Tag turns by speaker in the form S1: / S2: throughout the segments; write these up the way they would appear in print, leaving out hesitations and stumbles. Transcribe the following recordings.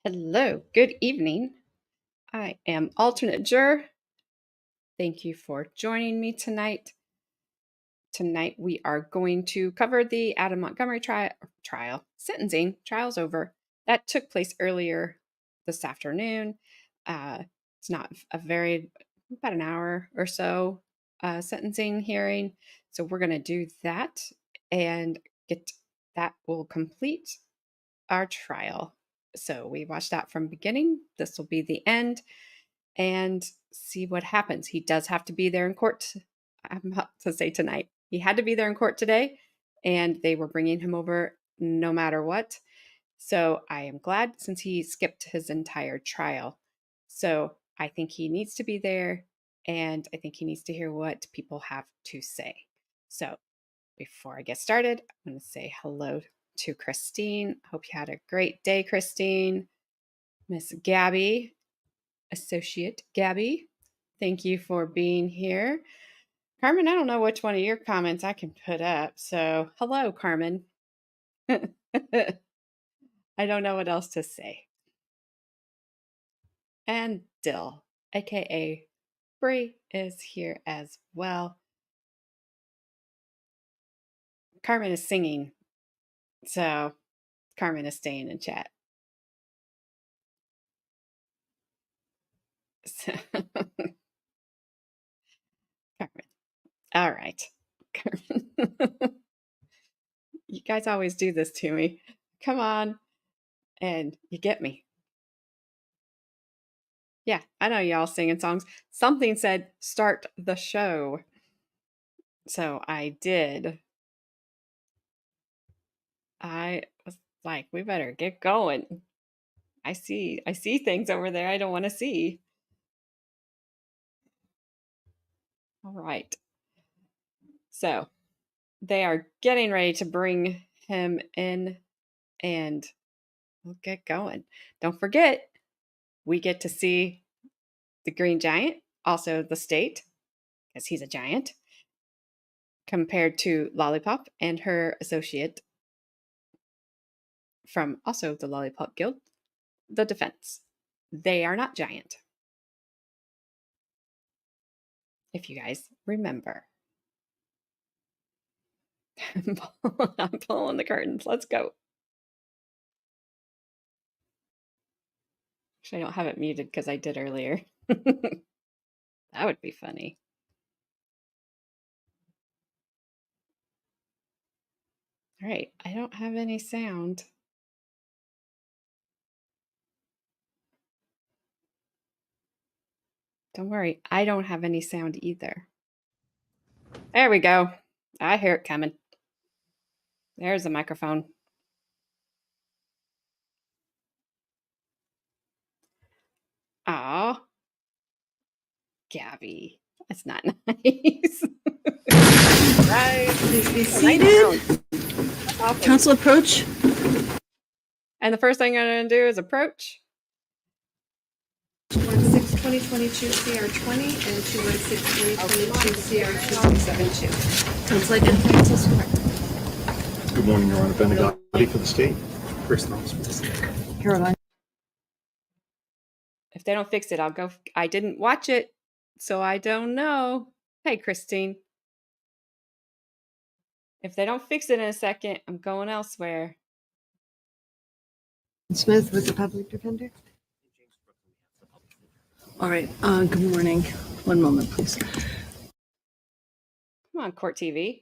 S1: Hello, good evening. I am alternate juror. Thank you for joining me tonight. Tonight we are going to cover the Adam Montgomery trial. Sentencing. Trial's over. That took place earlier this afternoon. It's not about an hour or so sentencing hearing. So we're going to do that and that will complete our trial. So we watched that from beginning. This will be the end and see what happens. He does have to be there in court. I'm about to say tonight. He had to be there in court today, and they were bringing him over no matter what. So I am glad since he skipped his entire trial. So I think he needs to be there, and I think he needs to hear what people have to say. So before I get started, I'm going to say hello to Christine. Hope you had a great day, Christine. Miss Gabby, Associate Gabby, thank you for being here. Carmen, I don't know which one of your comments I can put up. So, hello, Carmen. I don't know what else to say. And Dill, aka Brie, is here as well. Carmen is singing, so Carmen is staying in chat. So, Carmen. All right. Carmen. You guys always do this to me. Come on. And you get me. Yeah, I know y'all singing songs. Something said, start the show. So I did. I was like, we better get going. I see things over there I don't want to see. All right. So they are getting ready to bring him in and we'll get going. Don't forget, we get to see the Green Giant, also the state, because he's a giant, compared to Lollipop and her associate from also the Lollipop Guild, the defense. They are not giant. If you guys remember. I'm pulling the curtains. Let's go. Actually, I don't have it muted because I did earlier. That would be funny. All right, I don't have any sound. Don't worry, I don't have any sound either. There we go. I hear it coming. There's the microphone. Aw. Gabby. That's not nice. Right.
S2: Please be seated. Council approach.
S1: And the first thing I'm going to do is approach.
S2: 216-2022 CR20 and 216-2022 CR272. Council identified as correct.
S3: Good morning, Your Honor. Ben Agati for the state.
S2: First officer for the state. Caroline.
S1: If they don't fix it, I'll go. I didn't watch it, so I don't know. Hey, Christine. If they don't fix it in a second, I'm going elsewhere.
S2: Smith with the public defender. All right. Good morning. One moment, please.
S1: Come on, Court TV.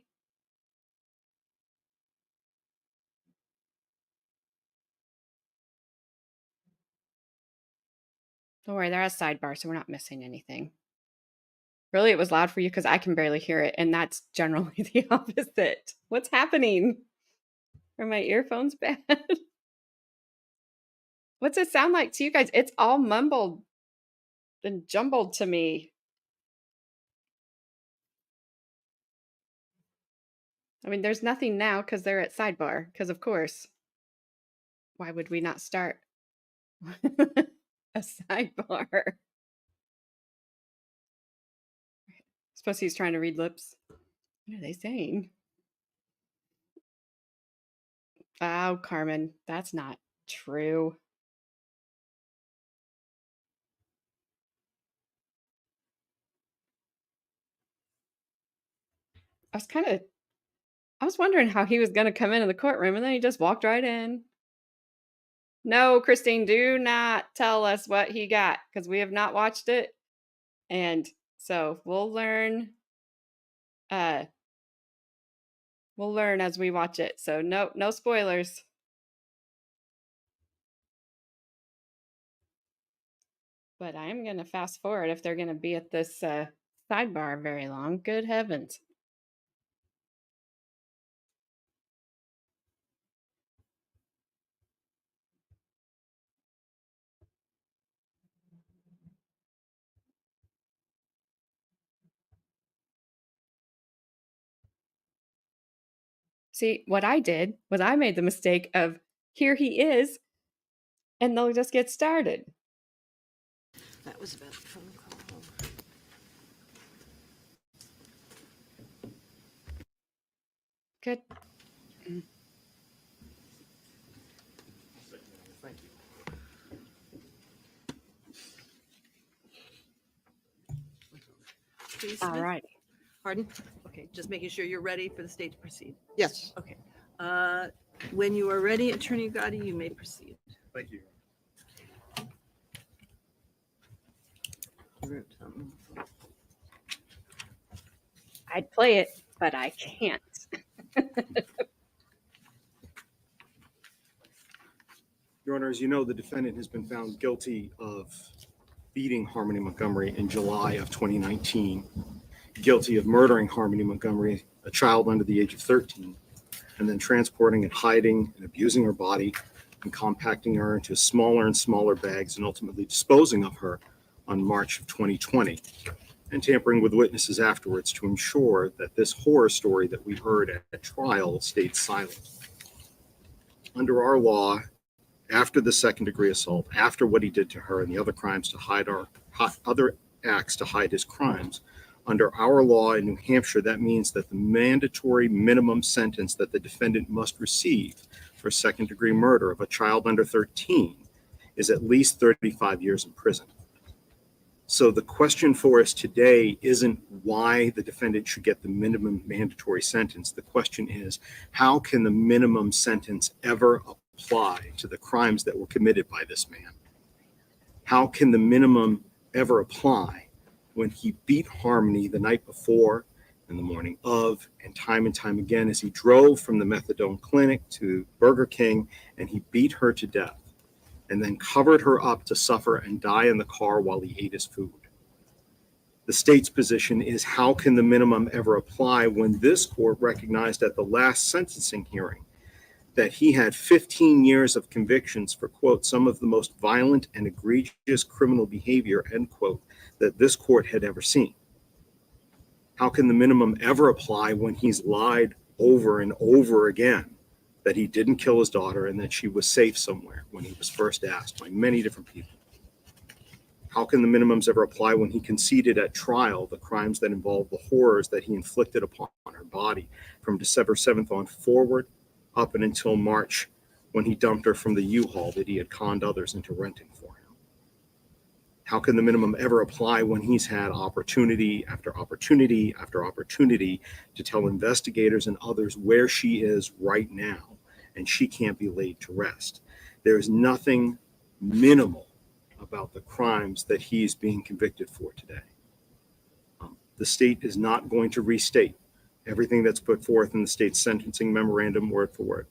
S1: Don't worry, they're at a sidebar, so we're not missing anything. Really, it was loud for you because I can barely hear it, and that's generally the opposite. What's happening? Are my earphones bad? What's it sound like to you guys? It's all mumbled and jumbled to me. I mean, there's nothing now because they're at sidebar, because of course. Why would we not start a sidebar? Suppose he's trying to read lips. What are they saying? Oh, Carmen, that's not true. I was wondering how he was going to come into the courtroom, and then he just walked right in. No, Christine, do not tell us what he got because we have not watched it. And so we'll learn as we watch it. So no spoilers. But I'm going to fast forward if they're going to be at this sidebar very long. Good heavens. See, what I did was I made the mistake of here he is, and they'll just get started.
S2: That was about the phone call.
S1: Good.
S3: Thank you.
S2: Please,
S1: All
S2: Smith.
S1: right.
S2: Pardon? Okay, just making sure you're ready for the state to proceed.
S3: Yes.
S2: Okay. When you are ready, Attorney Gotti, you may proceed.
S3: Thank you.
S1: I'd play it, but I can't.
S3: Your Honor, as you know, the defendant has been found guilty of beating Harmony Montgomery in July of 2019, guilty of murdering Harmony Montgomery, a child under the age of 13, and then transporting and hiding and abusing her body and compacting her into smaller and smaller bags and ultimately disposing of her on March of 2020, and tampering with witnesses afterwards to ensure that this horror story that we heard at trial stayed silent. Under our law, after the second-degree assault, after what he did to her and the other crimes to hide other acts to hide his crimes, under our law in New Hampshire, that means that the mandatory minimum sentence that the defendant must receive for second-degree murder of a child under 13 is at least 35 years in prison. So the question for us today isn't why the defendant should get the minimum mandatory sentence. The question is, how can the minimum sentence ever apply to the crimes that were committed by this man? How can the minimum ever apply when he beat Harmony the night before and the morning of, and time again as he drove from the methadone clinic to Burger King and he beat her to death and then covered her up to suffer and die in the car while he ate his food? The state's position is, how can the minimum ever apply when this court recognized at the last sentencing hearing that he had 15 years of convictions for, quote, some of the most violent and egregious criminal behavior, end quote, that this court had ever seen? How can the minimum ever apply when he's lied over and over again that he didn't kill his daughter and that she was safe somewhere when he was first asked by many different people? How can the minimums ever apply when he conceded at trial the crimes that involve the horrors that he inflicted upon her body from December 7th on forward up and until March, when he dumped her from the U-Haul that he had conned others into renting for him? How can the minimum ever apply when he's had opportunity after opportunity after opportunity to tell investigators and others where she is right now, and she can't be laid to rest? There's nothing minimal about the crimes that he's being convicted for today. The state is not going to restate everything that's put forth in the state's sentencing memorandum word for word.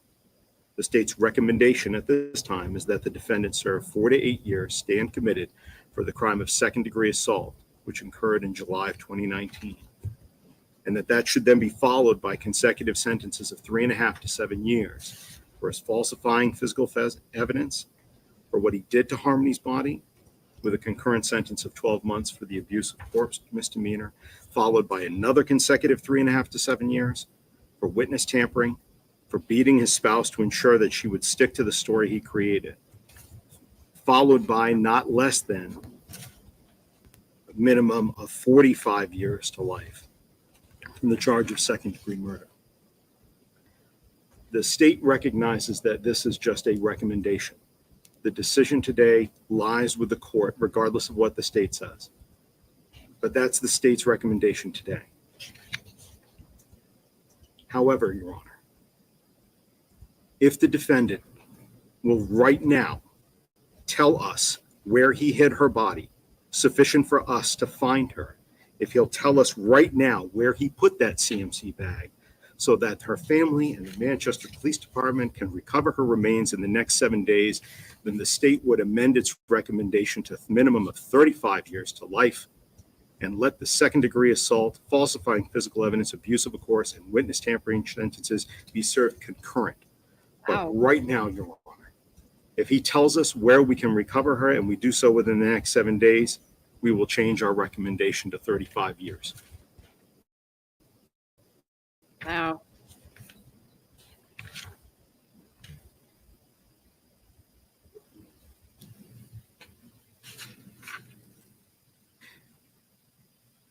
S3: The state's recommendation at this time is that the defendant serve 4 to 8 years, stand committed for the crime of second-degree assault, which occurred in July of 2019, and that should then be followed by consecutive sentences of 3.5 to 7 years for his falsifying physical evidence, for what he did to Harmony's body, with a concurrent sentence of 12 months for the abuse of corpse misdemeanor, followed by another consecutive 3.5 to 7 years for witness tampering, for beating his spouse to ensure that she would stick to the story he created, followed by not less than a minimum of 45 years to life from the charge of second-degree murder. The state recognizes that this is just a recommendation. The decision today lies with the court, regardless of what the state says. But that's the state's recommendation today. However, Your Honor, if the defendant will right now tell us where he hid her body, sufficient for us to find her, if he'll tell us right now where he put that CMC bag, so that her family and the Manchester Police Department can recover her remains in the next 7 days, then the state would amend its recommendation to a minimum of 35 years to life and let the second-degree assault, falsifying physical evidence, abuse of a course, and witness tampering sentences be served concurrent. But
S1: Wow.
S3: right now, Your Honor, if he tells us where we can recover her and we do so within the next 7 days, we will change our recommendation to 35 years.
S1: Wow.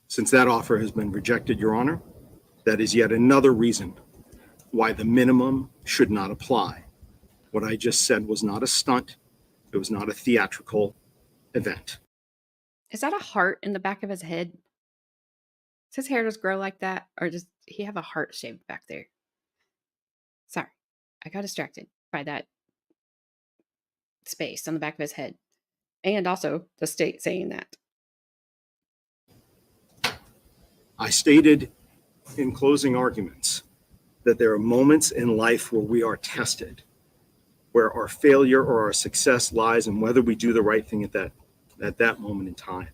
S3: Since that offer has been rejected, Your Honor, that is yet another reason why the minimum should not apply. What I just said was not a stunt. It was not a theatrical event.
S1: Is that a heart in the back of his head? Does his hair just grow like that? Or does he have a heart shaved back there? Sorry, I got distracted by that space on the back of his head. And also the state saying that.
S3: I stated in closing arguments that there are moments in life where we are tested, where our failure or our success lies in whether we do the right thing at that moment in time.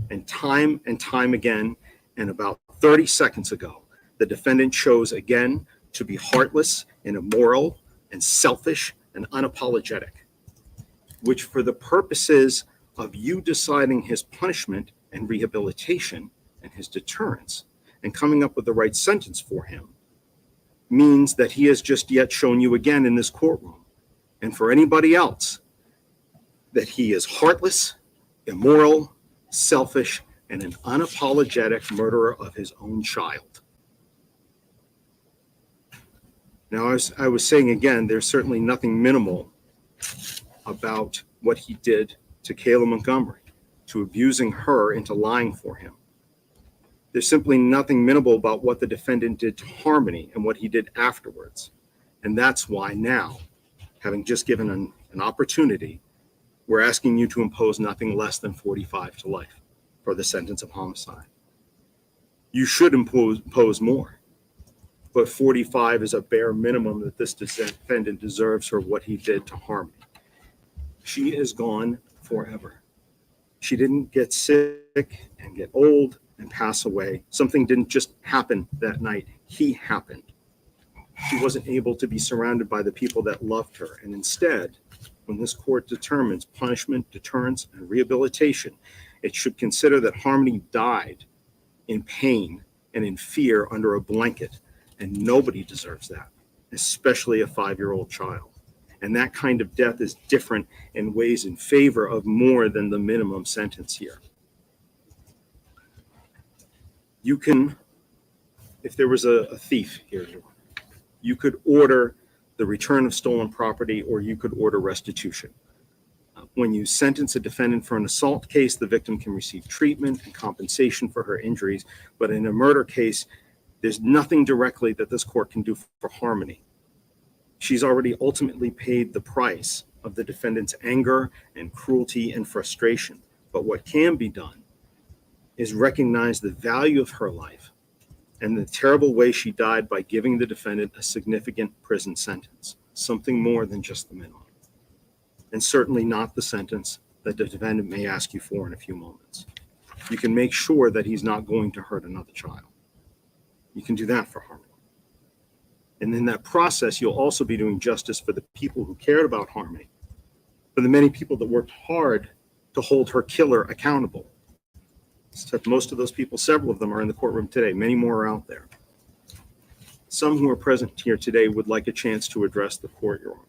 S3: And time again, and about 30 seconds ago, the defendant chose again to be heartless and immoral and selfish and unapologetic, which for the purposes of you deciding his punishment and rehabilitation and his deterrence and coming up with the right sentence for him means that he has just yet shown you again in this courtroom, and for anybody else, that he is heartless, immoral, selfish, and an unapologetic murderer of his own child. Now, as I was saying again, there's certainly nothing minimal about what he did to Kayla Montgomery, to abusing her into lying for him. There's simply nothing minimal about what the defendant did to Harmony and what he did afterwards. And that's why now, having just given an opportunity, we're asking you to impose nothing less than 45 to life for the sentence of homicide. You should impose more, but 45 is a bare minimum that this defendant deserves for what he did to Harmony. She is gone forever. She didn't get sick and get old and pass away. Something didn't just happen that night. He happened. She wasn't able to be surrounded by the people that loved her. And instead, when this court determines punishment, deterrence, and rehabilitation, it should consider that Harmony died in pain and in fear under a blanket. And nobody deserves that, especially a 5-year-old child. And that kind of death is different and weighs in favor of more than the minimum sentence here. You can, if there was a thief here, you could order the return of stolen property, or you could order restitution. When you sentence a defendant for an assault case, the victim can receive treatment and compensation for her injuries. But in a murder case, there's nothing directly that this court can do for Harmony. She's already ultimately paid the price of the defendant's anger and cruelty and frustration. But what can be done is recognize the value of her life and the terrible way she died by giving the defendant a significant prison sentence, something more than just the minimum, and certainly not the sentence that the defendant may ask you for in a few moments. You can make sure that he's not going to hurt another child. You can do that for Harmony. And in that process, you'll also be doing justice for the people who cared about Harmony, for the many people that worked hard to hold her killer accountable. Except most of those people, several of them are in the courtroom today. Many more are out there. Some who are present here today would like a chance to address the court, Your Honor.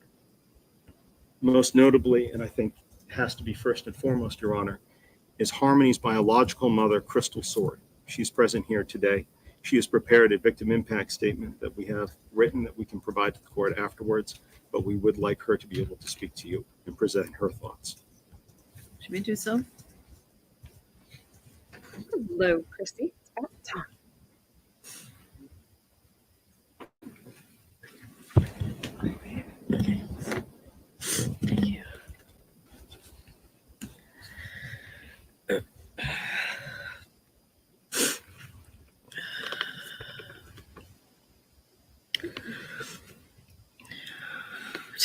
S3: Most notably, and I think has to be first and foremost, Your Honor, is Harmony's biological mother, Crystal Sword. She's present here today. She has prepared a victim impact statement that we have written that we can provide to the court afterwards, but we would like her to be able to speak to you and present her thoughts.
S2: Should we do so?
S1: Hello, Christy. It's about time.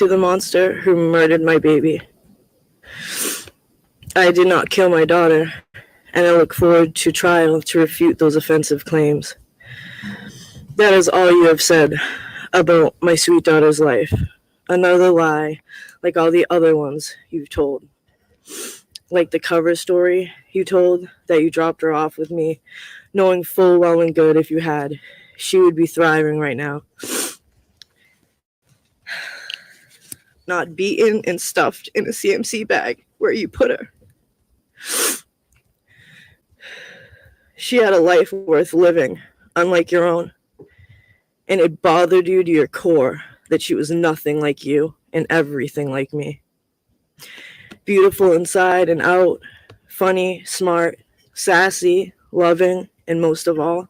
S4: to the monster who murdered my baby. I did not kill my daughter, and I look forward to trial to refute those offensive claims. That is all you have said about my sweet daughter's life. Another lie, like all the other ones you've told. Like the cover story you told, that you dropped her off with me, knowing full well and good if you had, she would be thriving right now. Not beaten and stuffed in a CMC bag where you put her. She had a life worth living, unlike your own. And it bothered you to your core that she was nothing like you and everything like me. Beautiful inside and out, funny, smart, sassy, loving, and most of all,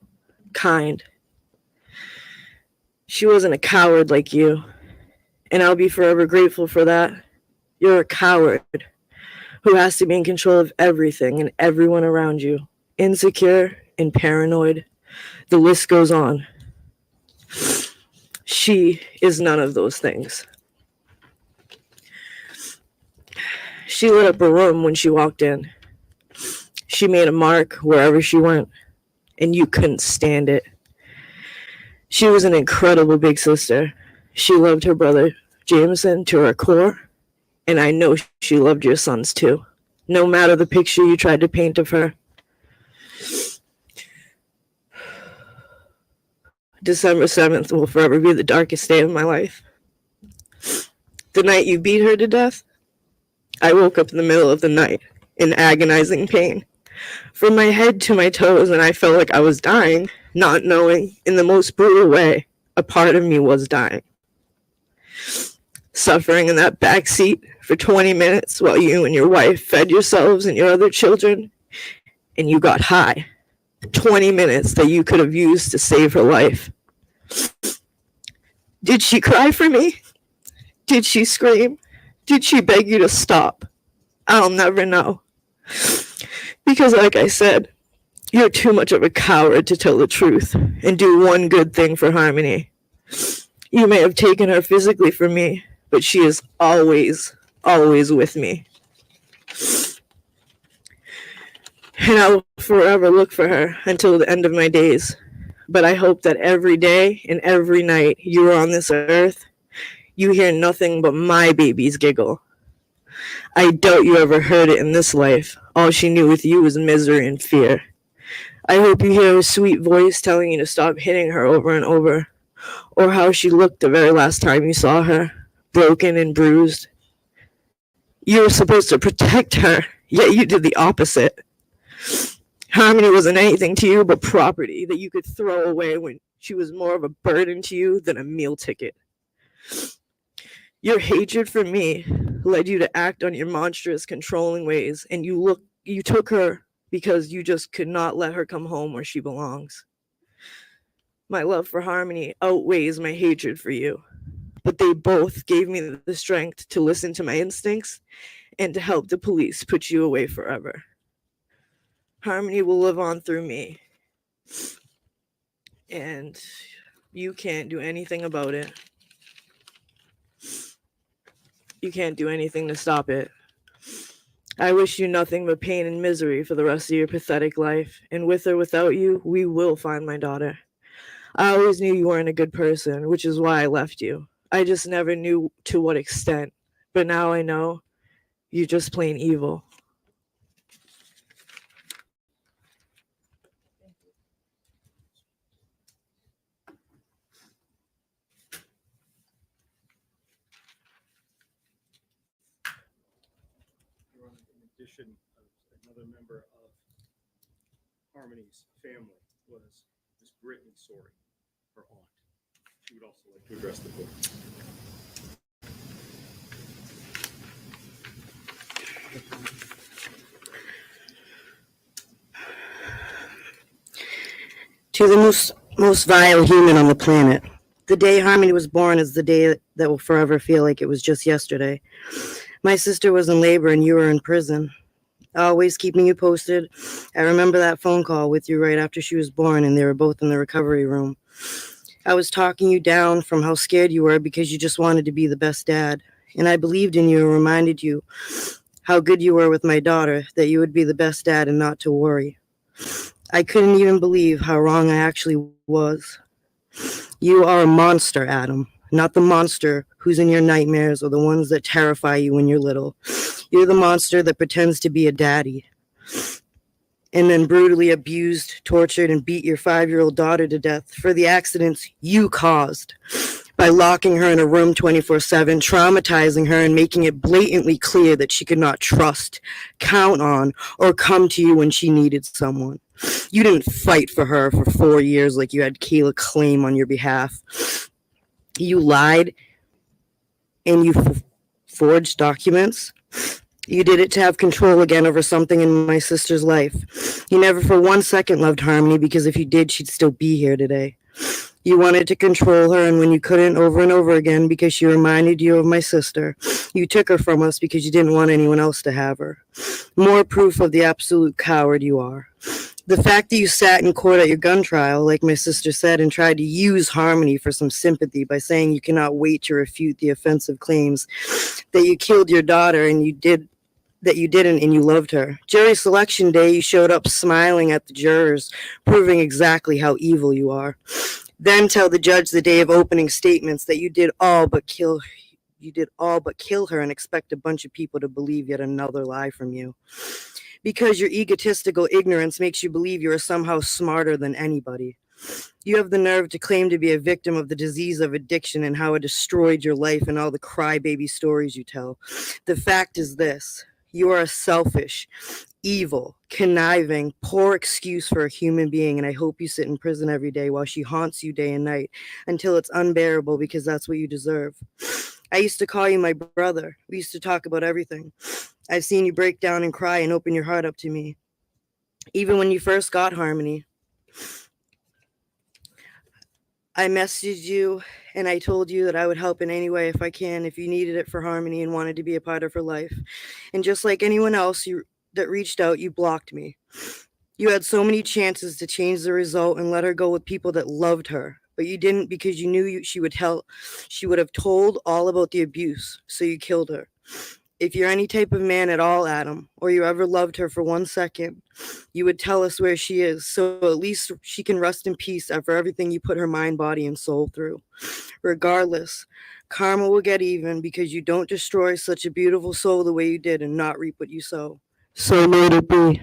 S4: kind. She wasn't a coward like you, and I'll be forever grateful for that. You're a coward who has to be in control of everything and everyone around you, insecure and paranoid. The list goes on. She is none of those things. She lit up a room when she walked in. She made a mark wherever she went, and you couldn't stand it. She was an incredible big sister. She loved her brother, Jameson, to her core, and I know she loved your sons too, no matter the picture you tried to paint of her. December 7th will forever be the darkest day of my life. The night you beat her to death, I woke up in the middle of the night in agonizing pain, from my head to my toes, and I felt like I was dying, not knowing, in the most brutal way, a part of me was dying. Suffering in that back seat for 20 minutes while you and your wife fed yourselves and your other children, and you got high. 20 minutes that you could have used to save her life. Did she cry for me? Did she scream? Did she beg you to stop? I'll never know. Because like I said, you're too much of a coward to tell the truth and do one good thing for Harmony. You may have taken her physically from me, but she is always, always with me. And I will forever look for her until the end of my days. But I hope that every day and every night you are on this earth, you hear nothing but my baby's giggle. I doubt you ever heard it in this life. All she knew with you was misery and fear. I hope you hear her sweet voice telling you to stop hitting her over and over, or how she looked the very last time you saw her, broken and bruised. You were supposed to protect her, yet you did the opposite. Harmony wasn't anything to you but property that you could throw away when she was more of a burden to you than a meal ticket. Your hatred for me led you to act on your monstrous, controlling ways, and you took her because you just could not let her come home where she belongs. My love for Harmony outweighs my hatred for you, but they both gave me the strength to listen to my instincts and to help the police put you away forever. Harmony will live on through me, and you can't do anything about it. You can't do anything to stop it. I wish you nothing but pain and misery for the rest of your pathetic life, and with or without you, we will find my daughter. I always knew you weren't a good person, which is why I left you. I just never knew to what extent, but now I know you're just plain evil.
S3: In addition, another member of Harmony's family was Miss Brittany Sorey, her aunt. She would also like to address the court.
S5: To the most vile human on the planet. The day Harmony was born is the day that will forever feel like it was just yesterday. My sister was in labor and you were in prison. Always keeping you posted. I remember that phone call with you right after she was born, and they were both in the recovery room. I was talking you down from how scared you were because you just wanted to be the best dad. And I believed in you and reminded you how good you were with my daughter, that you would be the best dad and not to worry. I couldn't even believe how wrong I actually was. You are a monster, Adam, not the monster who's in your nightmares or the ones that terrify you when you're little. You're the monster that pretends to be a daddy and then brutally abused, tortured, and beat your 5-year-old daughter to death for the accidents you caused by locking her in a room 24/7, traumatizing her, and making it blatantly clear that she could not trust, count on, or come to you when she needed someone. You didn't fight for her for 4 years like you had Kayla claim on your behalf. You lied and you forged documents. You did it to have control again over something in my sister's life. You never for 1 second loved Harmony, because if you did, she'd still be here today. You wanted to control her, and when you couldn't, over and over again, because she reminded you of my sister, you took her from us because you didn't want anyone else to have her. More proof of the absolute coward you are. The fact that you sat in court at your gun trial, like my sister said, and tried to use Harmony for some sympathy by saying you cannot wait to refute the offensive claims that you killed your daughter and you didn't, and you loved her. Jury selection day, you showed up smiling at the jurors, proving exactly how evil you are. Then tell the judge the day of opening statements that you did all but kill her and expect a bunch of people to believe yet another lie from you. Because your egotistical ignorance makes you believe you are somehow smarter than anybody. You have the nerve to claim to be a victim of the disease of addiction and how it destroyed your life and all the crybaby stories you tell. The fact is this: you are a selfish, evil, conniving, poor excuse for a human being, and I hope you sit in prison every day while she haunts you day and night until it's unbearable, because that's what you deserve. I used to call you my brother. We used to talk about everything. I've seen you break down and cry and open your heart up to me. Even when you first got Harmony, I messaged you and I told you that I would help in any way if I can, if you needed it for Harmony and wanted to be a part of her life. And just like anyone else that reached out, you blocked me. You had so many chances to change the result and let her go with people that loved her, but you didn't, because you knew she would have told all about the abuse, so you killed her. If you're any type of man at all, Adam, or you ever loved her for 1 second, you would tell us where she is, so at least she can rest in peace after everything you put her mind, body, and soul through. Regardless, karma will get even, because you don't destroy such a beautiful soul the way you did and not reap what you sow. So may it be.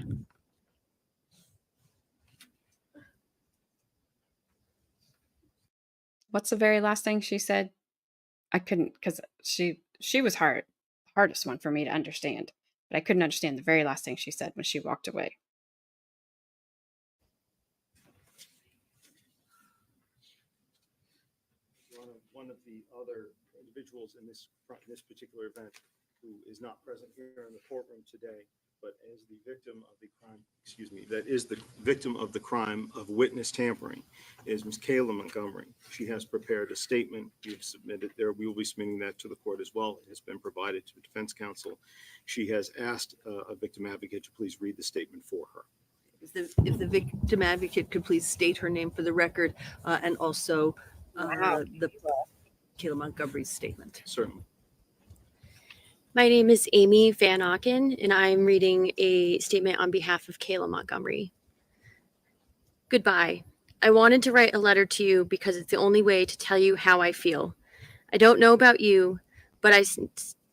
S1: What's the very last thing she said? I couldn't, because she was hardest one for me to understand. But I couldn't understand the very last thing she said when she walked away.
S3: One of the other individuals in this particular event, who is not present here in the courtroom today, but as the victim of the crime, that is the victim of the crime of witness tampering, is Ms. Kayla Montgomery. She has prepared a statement. We've submitted there. We will be submitting that to the court as well. It has been provided to the defense counsel. She has asked a victim advocate to please read the statement for her.
S2: If the victim advocate could please state her name for the record, and also the Kayla Montgomery's statement.
S3: Certainly.
S6: My name is Amy Van Auken, and I'm reading a statement on behalf of Kayla Montgomery. Goodbye. I wanted to write a letter to you because it's the only way to tell you how I feel. I don't know about you, but I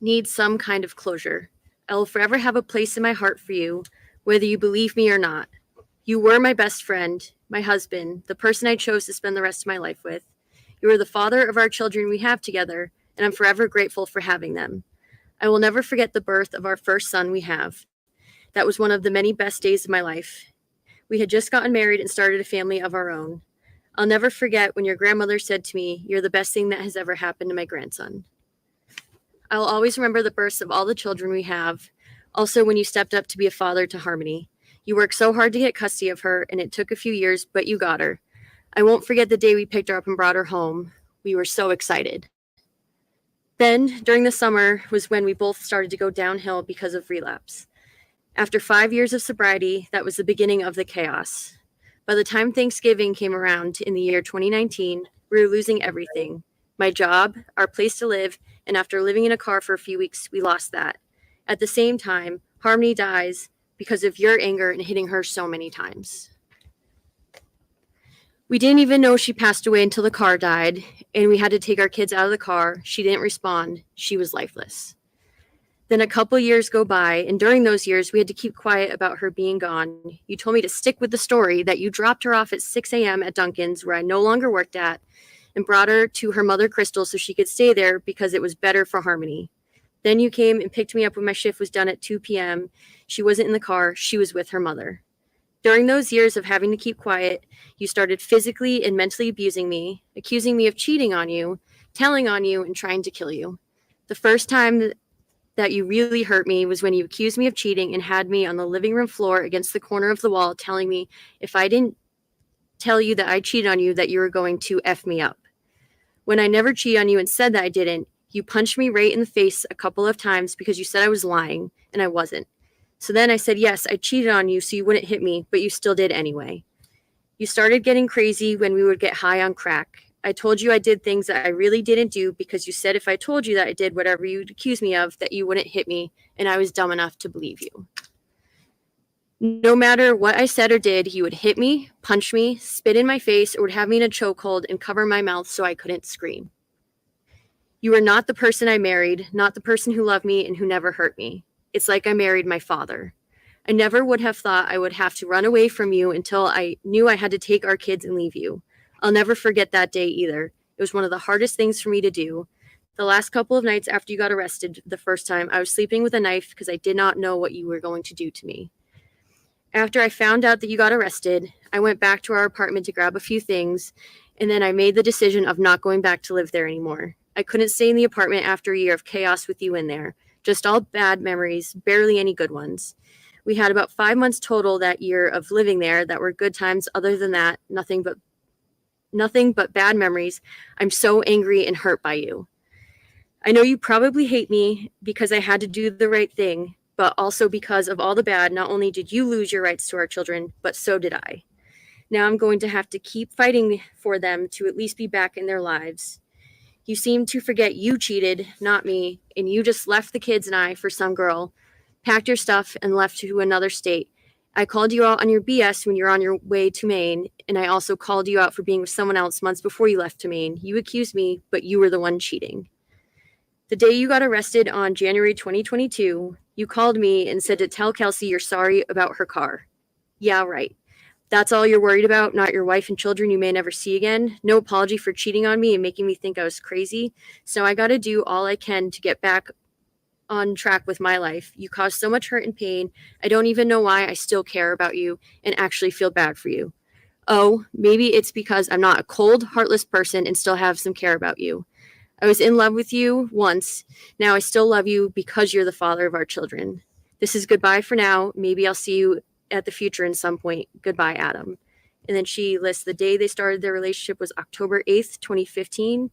S6: need some kind of closure. I will forever have a place in my heart for you, whether you believe me or not. You were my best friend, my husband, the person I chose to spend the rest of my life with. You are the father of our children we have together, and I'm forever grateful for having them. I will never forget the birth of our first son we have. That was one of the many best days of my life. We had just gotten married and started a family of our own. I'll never forget when your grandmother said to me, "You're the best thing that has ever happened to my grandson." I will always remember the births of all the children we have. Also, when you stepped up to be a father to Harmony. You worked so hard to get custody of her, and it took a few years, but you got her. I won't forget the day we picked her up and brought her home. We were so excited. Then, during the summer, was when we both started to go downhill because of relapse. After 5 years of sobriety, that was the beginning of the chaos. By the time Thanksgiving came around in the year 2019, We were losing everything. My job, our place to live, and after living in a car for a few weeks, we lost that. At the same time, Harmony dies because of your anger and hitting her so many times. We didn't even know she passed away until the car died, and we had to take our kids out of the car. She didn't respond. She was lifeless. Then a couple years go by, and during those years, we had to keep quiet about her being gone. You told me to stick with the story that you dropped her off at 6 a.m. at Dunkin's, where I no longer worked at, and brought her to her mother, Crystal, so she could stay there because it was better for Harmony. Then you came and picked me up when my shift was done at 2 p.m. She wasn't in the car. She was with her mother. During those years of having to keep quiet, you started physically and mentally abusing me, accusing me of cheating on you, telling on you, and trying to kill you. The first time that you really hurt me was when you accused me of cheating and had me on the living room floor against the corner of the wall, telling me if I didn't tell you that I cheated on you, that you were going to F me up. When I never cheated on you and said that I didn't, you punched me right in the face a couple of times because you said I was lying, and I wasn't. So then I said, yes, I cheated on you so you wouldn't hit me, but you still did anyway. You started getting crazy when we would get high on crack. I told you I did things that I really didn't do because you said if I told you that I did whatever you'd accuse me of, that you wouldn't hit me, and I was dumb enough to believe you. No matter what I said or did, you would hit me, punch me, spit in my face, or would have me in a chokehold and cover my mouth so I couldn't scream. You were not the person I married, not the person who loved me and who never hurt me. It's like I married my father. I never would have thought I would have to run away from you until I knew I had to take our kids and leave you. I'll never forget that day either. It was one of the hardest things for me to do. The last couple of nights after you got arrested the first time, I was sleeping with a knife because I did not know what you were going to do to me. After I found out that you got arrested, I went back to our apartment to grab a few things, and then I made the decision of not going back to live there anymore. I couldn't stay in the apartment after a year of chaos with you in there. Just all bad memories, barely any good ones. We had about 5 months total that year of living there that were good times. Other than that, nothing but bad memories. I'm so angry and hurt by you. I know you probably hate me because I had to do the right thing, but also because of all the bad. Not only did you lose your rights to our children, but so did I. Now I'm going to have to keep fighting for them to at least be back in their lives. You seem to forget you cheated, not me, and you just left the kids and I for some girl, packed your stuff, and left to another state. I called you out on your BS when you're on your way to Maine, and I also called you out for being with someone else months before you left to Maine. You accused me, but you were the one cheating. The day you got arrested on January 2022, you called me and said to tell Kelsey you're sorry about her car. Yeah, right. That's all you're worried about, not your wife and children you may never see again. No apology for cheating on me and making me think I was crazy. So I got to do all I can to get back on track with my life. You caused so much hurt and pain. I don't even know why I still care about you and actually feel bad for you. Oh, maybe it's because I'm not a cold, heartless person and still have some care about you. I was in love with you once. Now I still love you because you're the father of our children. This is goodbye for now. Maybe I'll see you at the future in some point. Goodbye, Adam. And then she lists the day they started their relationship was October 8th, 2015.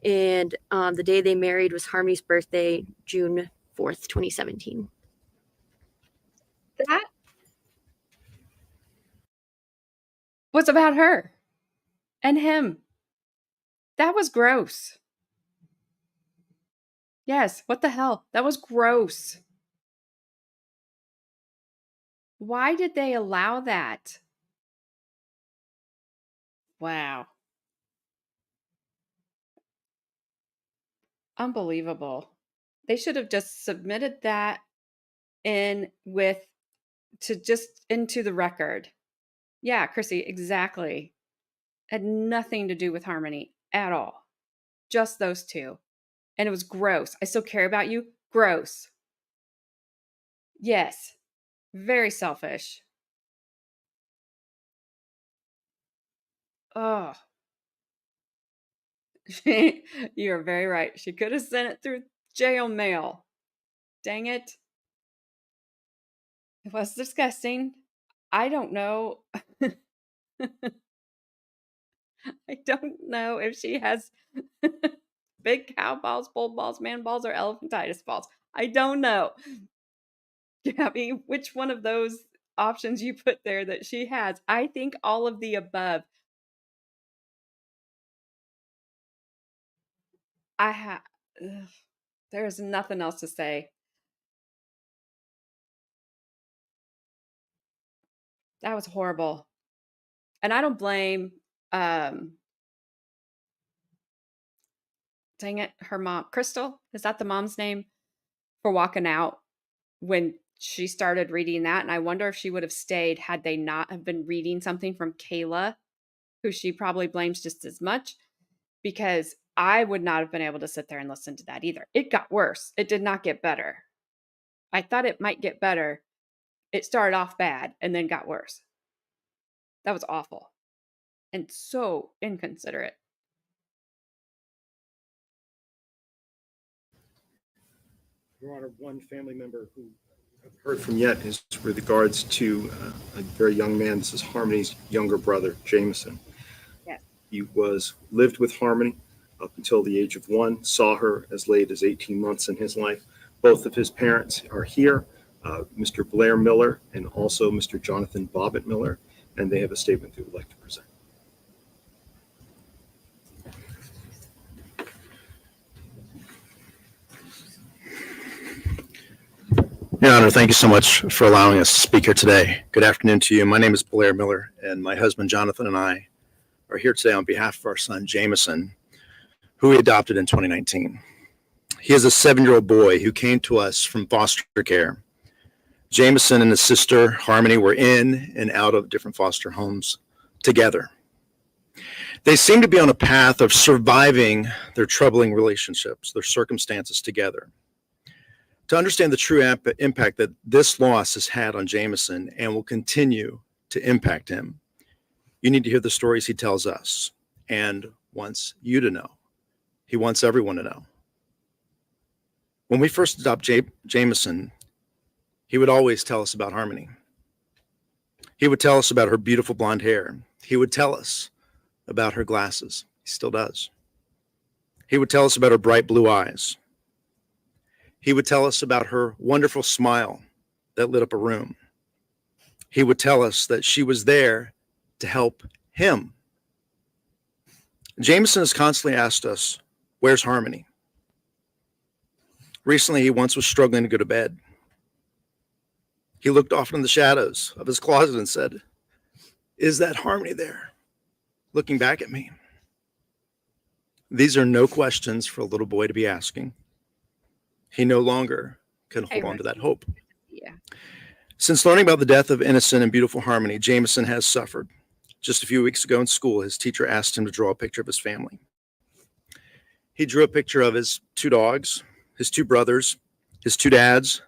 S6: And the day they married was Harmony's birthday, June 4th, 2017.
S1: That was about her and him. That was gross. Yes, what the hell? That was gross. Why did they allow that? Wow. Unbelievable. They should have just submitted that in with to just into the record. Yeah, Chrissy, exactly. Had nothing to do with Harmony at all. Just those two. And it was gross. I still care about you. Gross. Yes. Very selfish. Oh. You're very right. She could have sent it through jail mail. Dang it. It was disgusting. I don't know. I don't know if she has big cow balls, bull balls, man balls, or elephantitis balls. I don't know. Gabby, which one of those options you put there that she has? I think all of the above. I have there's nothing else to say. That was horrible. And I don't blame um dang it, her mom, Crystal, is that the mom's name? For walking out when she started reading that, and I wonder if she would have stayed had they not have been reading something from Kayla, who she probably blames just as much, because I would not have been able to sit there and listen to that either. It got worse. It did not get better. I thought it might get better. It started off bad and then got worse. That was awful and so inconsiderate.
S3: Your Honor, one family member who I've heard from yet is with regards to a very young man. This is Harmony's younger brother, Jameson.
S1: Yes.
S3: He lived with Harmony up until the age of 1, saw her as late as 18 months in his life. Both of his parents are here, Mr. Blair Miller and also Mr. Jonathan Bobbitt Miller, and they have a statement they would like to present.
S7: Your Honor, thank you so much for allowing us to speak here today. Good afternoon to you. My name is Blair Miller, and my husband Jonathan and I are here today on behalf of our son Jameson, who we adopted in 2019. He is a 7-year-old boy who came to us from foster care. Jameson and his sister Harmony were in and out of different foster homes together. They seem to be on a path of surviving their troubling relationships, their circumstances together. To understand the true impact that this loss has had on Jameson and will continue to impact him, you need to hear the stories he tells us and wants you to know. He wants everyone to know. When we first adopted Jameson, he would always tell us about Harmony. He would tell us about her beautiful blonde hair. He would tell us about her glasses. He still does. He would tell us about her bright blue eyes. He would tell us about her wonderful smile that lit up a room. He would tell us that she was there to help him. Jameson has constantly asked us, "Where's Harmony?" Recently, he once was struggling to go to bed. He looked off in the shadows of his closet and said, "Is that Harmony there?" looking back at me. These are no questions for a little boy to be asking. He no longer can hold on to that hope.
S1: Yeah.
S7: Since learning about the death of innocent and beautiful Harmony, Jameson has suffered. Just a few weeks ago in school, his teacher asked him to draw a picture of his family. He drew a picture of his 2 dogs, his 2 brothers, his 2 dads,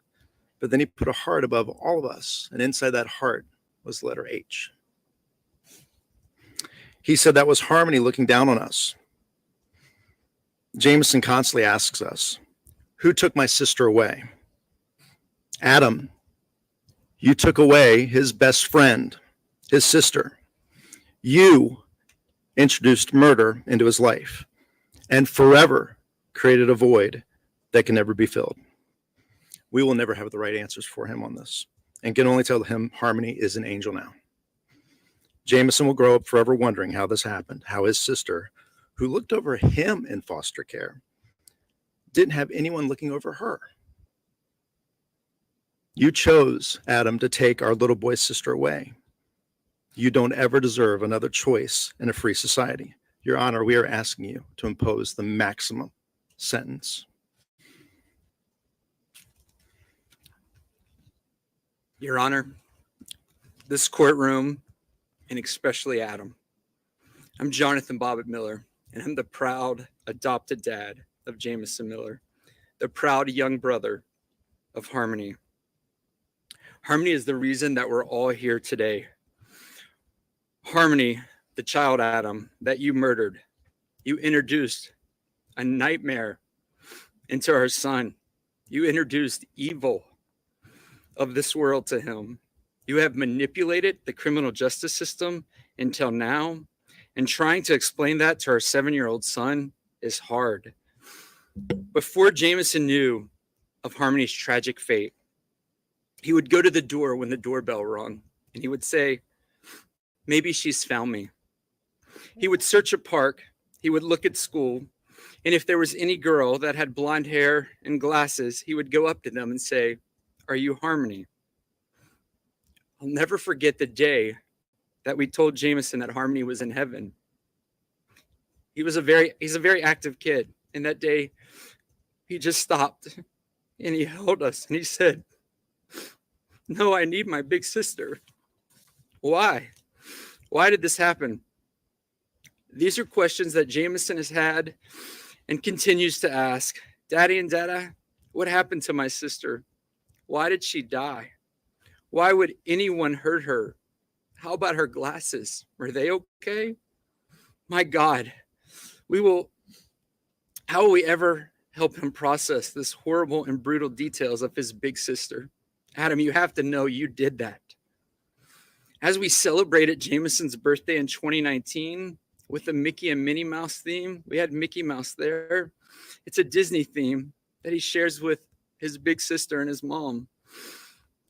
S7: but then he put a heart above all of us, and inside that heart was the letter H. He said that was Harmony looking down on us. Jameson constantly asks us, "Who took my sister away?" Adam, you took away his best friend, his sister. You introduced murder into his life and forever created a void that can never be filled. We will never have the right answers for him on this and can only tell him Harmony is an angel now. Jameson will grow up forever wondering how this happened, how his sister, who looked over him in foster care, didn't have anyone looking over her. You chose, Adam, to take our little boy's sister away. You don't ever deserve another choice in a free society. Your Honor, we are asking you to impose the maximum sentence.
S8: Your Honor, this courtroom, and especially Adam, I'm Jonathan Bobbitt Miller, and I'm the proud adopted dad of Jameson Miller, the proud young brother of Harmony. Harmony is the reason that we're all here today. Harmony, the child Adam that you murdered, you introduced a nightmare into our son. You introduced evil of this world to him. You have manipulated the criminal justice system until now, and trying to explain that to our 7-year-old son is hard. Before Jameson knew of Harmony's tragic fate, he would go to the door when the doorbell rung, and he would say, "Maybe she's found me." He would search a park, he would look at school, And if there was any girl that had blonde hair and glasses, he would go up to them and say, "Are you Harmony?" I'll never forget the day that we told Jameson that Harmony was in heaven. He's a very active kid. And that day he just stopped and he held us and he said, "No, I need my big sister." Why? Why did this happen? These are questions that Jameson has had and continues to ask. Daddy and Dada, what happened to my sister? Why did she die? Why would anyone hurt her? How about her glasses? Were they okay? My God, how will we ever help him process this horrible and brutal details of his big sister? Adam, you have to know you did that. As we celebrated Jameson's birthday in 2019 with the Mickey and Minnie Mouse theme, we had Mickey Mouse there. It's a Disney theme that he shares with his big sister and his mom.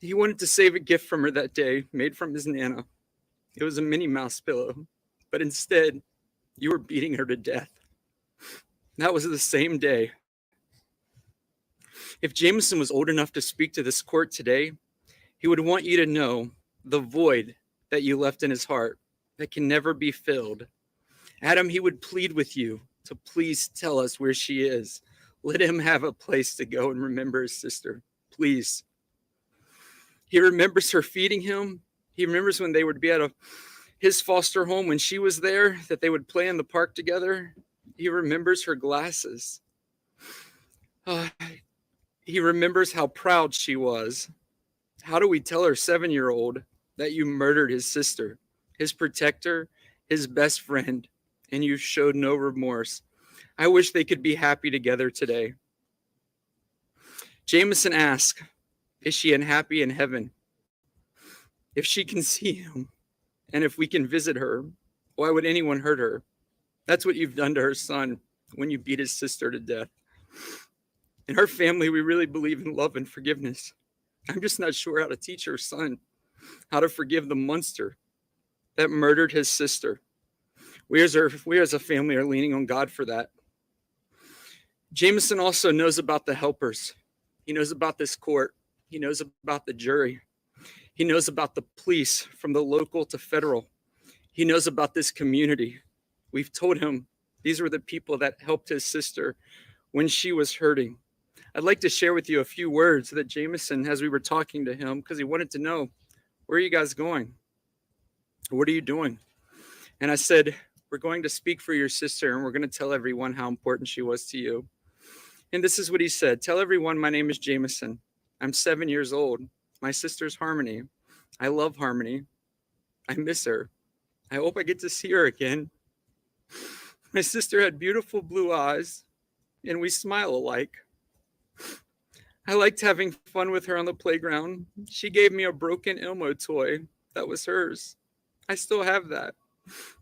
S8: He wanted to save a gift from her that day, made from his Nana. It was a Minnie Mouse pillow, but instead, you were beating her to death. That was the same day. If Jameson was old enough to speak to this court today, he would want you to know the void that you left in his heart that can never be filled. Adam, he would plead with you to please tell us where she is. Let him have a place to go and remember his sister, please. He remembers her feeding him. He remembers when they would be at his foster home when she was there, that they would play in the park together. He remembers her glasses. He remembers how proud she was. How do we tell our 7-year-old that you murdered his sister, his protector, his best friend, and you showed no remorse? I wish they could be happy together today. Jameson asked, is she unhappy in heaven? If she can see him, and if we can visit her, why would anyone hurt her? That's what you've done to her son when you beat his sister to death. In her family, we really believe in love and forgiveness. I'm just not sure how to teach her son how to forgive the monster that murdered his sister. We as a family are leaning on God for that. Jameson also knows about the helpers. He knows about this court. He knows about the jury. He knows about the police from the local to federal. He knows about this community. We've told him these were the people that helped his sister when she was hurting. I'd like to share with you a few words that Jameson, as we were talking to him, because he wanted to know, where are you guys going? What are you doing? And I said, we're going to speak for your sister, and we're going to tell everyone how important she was to you. And this is what he said. Tell everyone my name is Jameson. I'm 7 years old. My sister's Harmony. I love Harmony. I miss her. I hope I get to see her again. My sister had beautiful blue eyes, and we smile alike. I liked having fun with her on the playground. She gave me a broken Elmo toy that was hers. I still have that,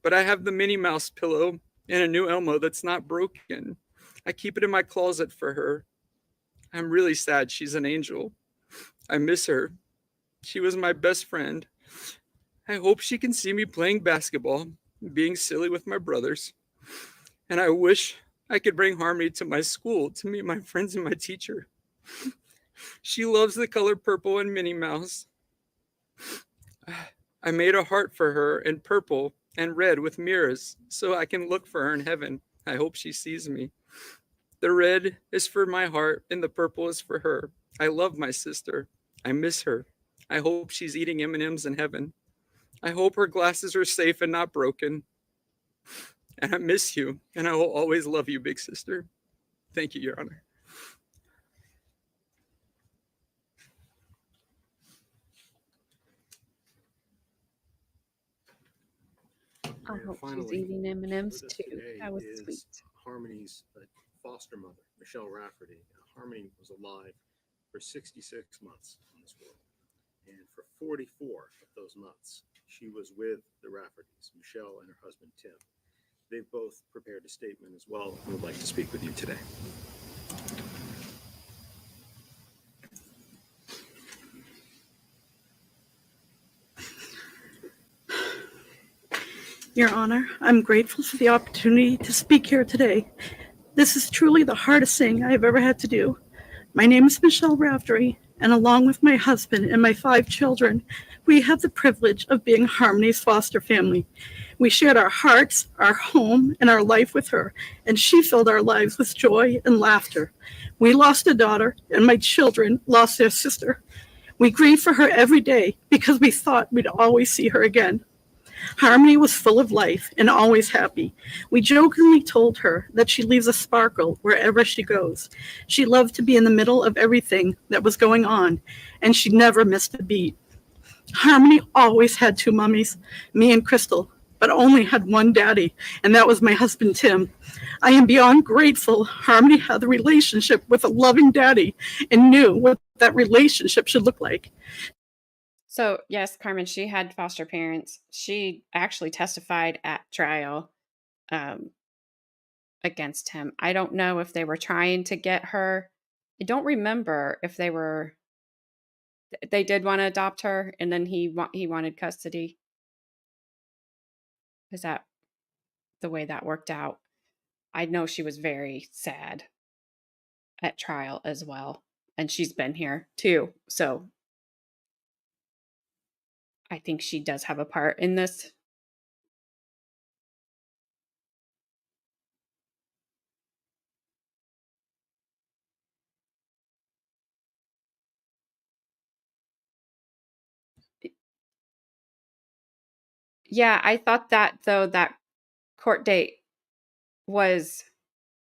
S8: but I have the Minnie Mouse pillow and a new Elmo that's not broken. I keep it in my closet for her. I'm really sad she's an angel. I miss her. She was my best friend. I hope she can see me playing basketball, being silly with my brothers. And I wish I could bring Harmony to my school to meet my friends and my teacher. She loves the color purple and Minnie Mouse. I made a heart for her in purple and red with mirrors so I can look for her in heaven. I hope she sees me. The red is for my heart and the purple is for her. I love my sister. I miss her. I hope she's eating M&Ms in heaven. I hope her glasses are safe and not broken. And I miss you, and I will always love you, big sister. Thank you, Your Honor.
S1: I
S3: And
S1: hope she's
S3: finally,
S1: eating M&Ms
S3: with us
S1: too.
S3: today
S1: That was
S3: is
S1: sweet.
S3: Harmony's foster mother, Michelle Rafferty. Harmony was alive for 66 months in this world. And for 44 of those months, she was with the Raffertys, Michelle and her husband, Tim. They've both prepared a statement as well and would like to speak with you today.
S9: Your Honor, I'm grateful for the opportunity to speak here today. This is truly the hardest thing I have ever had to do. My name is Michelle Raftery, and along with my husband and my 5 children, we have the privilege of being Harmony's foster family. We shared our hearts, our home, and our life with her, and she filled our lives with joy and laughter. We lost a daughter, and my children lost their sister. We grieve for her every day because we thought we'd always see her again. Harmony was full of life and always happy. We jokingly told her that she leaves a sparkle wherever she goes. She loved to be in the middle of everything that was going on, and she never missed a beat. Harmony always had 2 mummies, me and Crystal, but only had one daddy, and that was my husband, Tim. I am beyond grateful Harmony had the relationship with a loving daddy and knew what that relationship should look like.
S1: So, yes, Carmen, she had foster parents. She actually testified at trial against him. I don't know if they were trying to get her. I don't remember if they did want to adopt her and then he wanted custody. Is that the way that worked out? I know she was very sad at trial as well. And she's been here too. So I think she does have a part in this. Yeah, I thought that though that court date was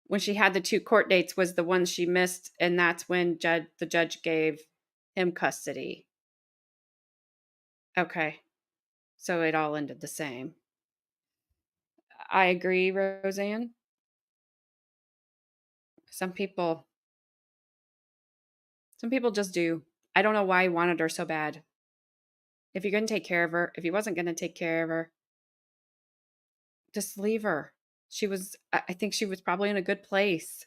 S1: when she had the 2 court dates was the one she missed, and that's when the judge gave him custody. Okay. So it all ended the same. I agree, Roseanne. Some people just do. I don't know why he wanted her so bad. If you're going to take care of her, if he wasn't going to take care of her, just leave her. I think she was probably in a good place.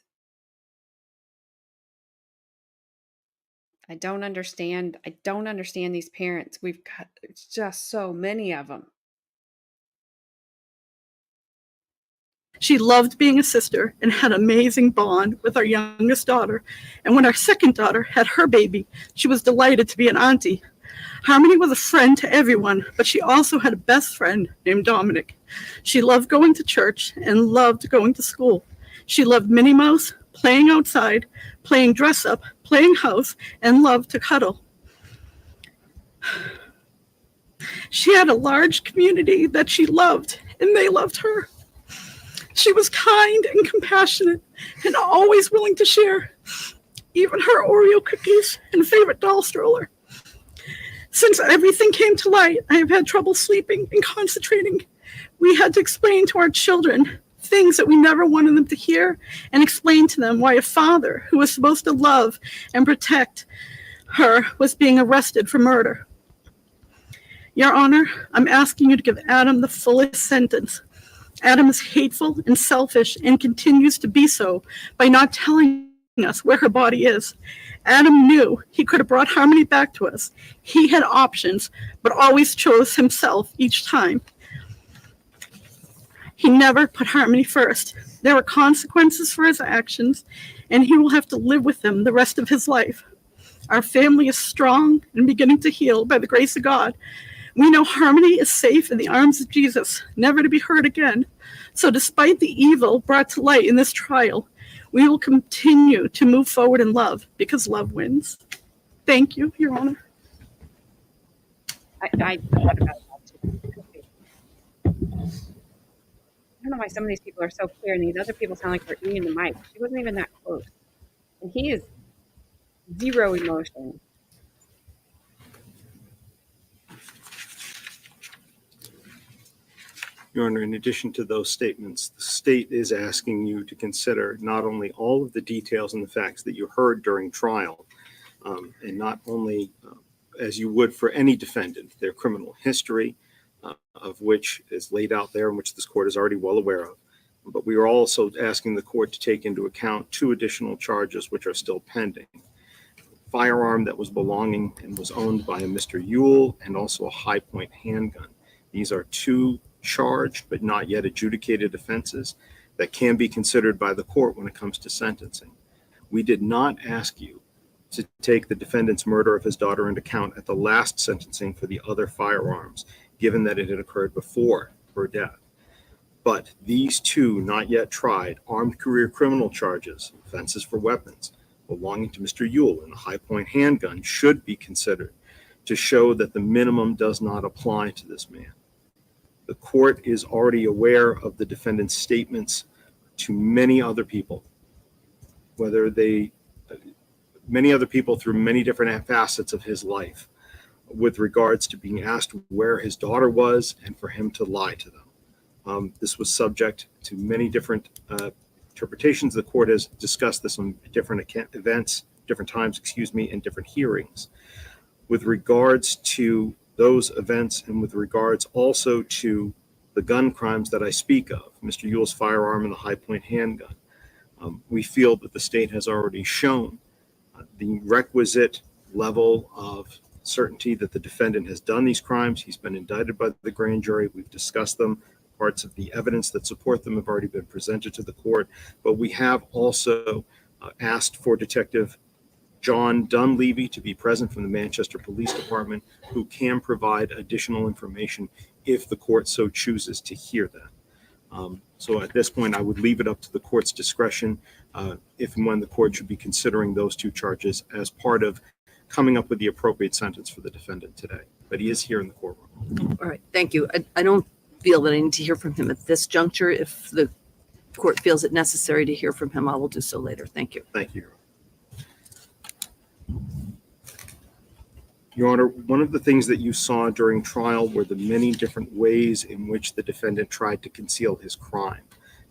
S1: I don't understand these parents. We've got just so many of them.
S9: She loved being a sister and had an amazing bond with our youngest daughter. And when our second daughter had her baby, she was delighted to be an auntie. Harmony was a friend to everyone, but she also had a best friend named Dominic. She loved going to church and loved going to school. She loved Minnie Mouse, playing outside, playing dress up, playing house, and loved to cuddle. She had a large community that she loved, and they loved her. She was kind and compassionate and always willing to share, even her Oreo cookies and favorite doll stroller. Since everything came to light, I have had trouble sleeping and concentrating. We had to explain to our children things that we never wanted them to hear and explain to them why a father who was supposed to love and protect her was being arrested for murder. Your Honor, I'm asking you to give Adam the fullest sentence. Adam is hateful and selfish and continues to be so by not telling us where her body is. Adam knew he could have brought Harmony back to us. He had options, but always chose himself each time. He never put Harmony first. There were consequences for his actions, and he will have to live with them the rest of his life. Our family is strong and beginning to heal by the grace of God. We know Harmony is safe in the arms of Jesus, never to be hurt again. So despite the evil brought to light in this trial, we will continue to move forward in love because love wins. Thank you, Your Honor.
S1: I thought about that too. I don't know why some of these people are so clear and these other people sound like they're eating the mic. She wasn't even that close. And he is zero emotion.
S3: Your Honor, in addition to those statements, the state is asking you to consider not only all of the details and the facts that you heard during trial, and not only as you would for any defendant, their criminal history, of which is laid out there and which this court is already well aware of. But we are also asking the court to take into account 2 additional charges which are still pending. Firearm that was belonging and was owned by a Mr. Ewell, and also a high-point handgun. These are 2 charged but not yet adjudicated offenses. that can be considered by the court when it comes to sentencing. We did not ask you to take the defendant's murder of his daughter into account at the last sentencing for the other firearms, given that it had occurred before her death. But these two not yet tried armed career criminal charges, offenses for weapons belonging to Mr. Yule and a High Point handgun should be considered to show that the minimum does not apply to this man. The court is already aware of the defendant's statements to many other people, many other people through many different facets of his life, with regards to being asked where his daughter was and for him to lie to them. This was subject to many different interpretations. The court has discussed this on different different times, in different hearings. With regards to those events and with regards also to the gun crimes that I speak of, Mr. Yule's firearm and the High Point handgun, we feel that the state has already shown the requisite level of certainty that the defendant has done these crimes. He's been indicted by the grand jury. We've discussed them. Parts of the evidence that support them have already been presented to the court, but we have also asked for Detective John Dunleavy to be present from the Manchester Police Department, who can provide additional information if the court so chooses to hear that. So at this point, I would leave it up to the court's discretion if and when the court should be considering those two charges as part of coming up with the appropriate sentence for the defendant today. But he is here in the courtroom.
S2: All right, thank you. I don't feel that I need to hear from him at this juncture. If the court feels it necessary to hear from him, I will do so later. Thank you.
S3: Thank you. Your Honor, one of the things that you saw during trial were the many different ways in which the defendant tried to conceal his crime,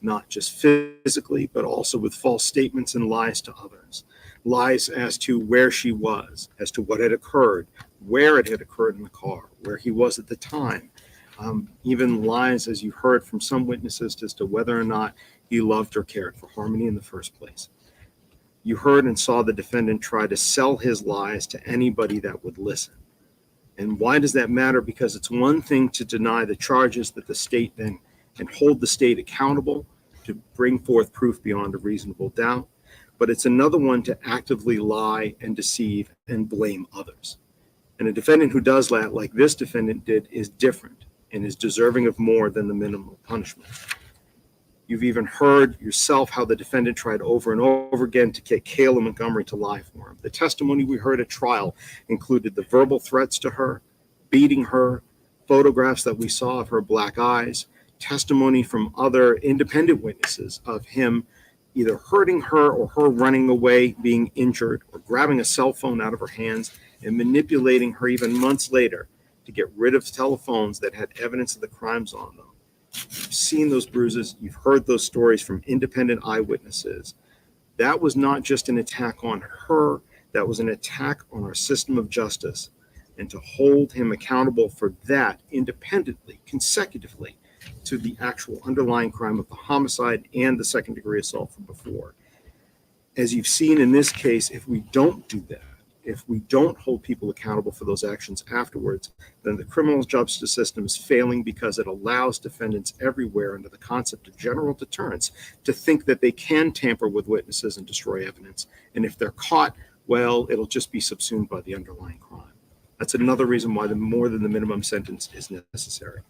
S3: not just physically, but also with false statements and lies to others. Lies as to where she was, as to what had occurred, where it had occurred in the car, where he was at the time. Even lies, as you heard from some witnesses, as to whether or not he loved or cared for Harmony in the first place. You heard and saw the defendant try to sell his lies to anybody that would listen. And why does that matter? Because it's one thing to deny the charges that the state then and hold the state accountable to bring forth proof beyond a reasonable doubt. But it's another one to actively lie and deceive and blame others. And a defendant who does that, like this defendant did, is different and is deserving of more than the minimum punishment. You've even heard yourself how the defendant tried over and over again to get Kayla Montgomery to lie for him. The testimony we heard at trial included the verbal threats to her, beating her, photographs that we saw of her black eyes, testimony from other independent witnesses of him either hurting her or her running away, being injured, or grabbing a cell phone out of her hands and manipulating her even months later to get rid of telephones that had evidence of the crimes on them. You've seen those bruises. You've heard those stories from independent eyewitnesses. That was not just an attack on her. That was an attack on our system of justice. And to hold him accountable for that independently, consecutively, to the actual underlying crime of the homicide and the second-degree assault from before. As you've seen in this case, if we don't do that, if we don't hold people accountable for those actions afterwards, then the criminal justice system is failing because it allows defendants everywhere under the concept of general deterrence to think that they can tamper with witnesses and destroy evidence. And if they're caught, well, it'll just be subsumed by the underlying crime. That's another reason why the more than the minimum sentence is necessary.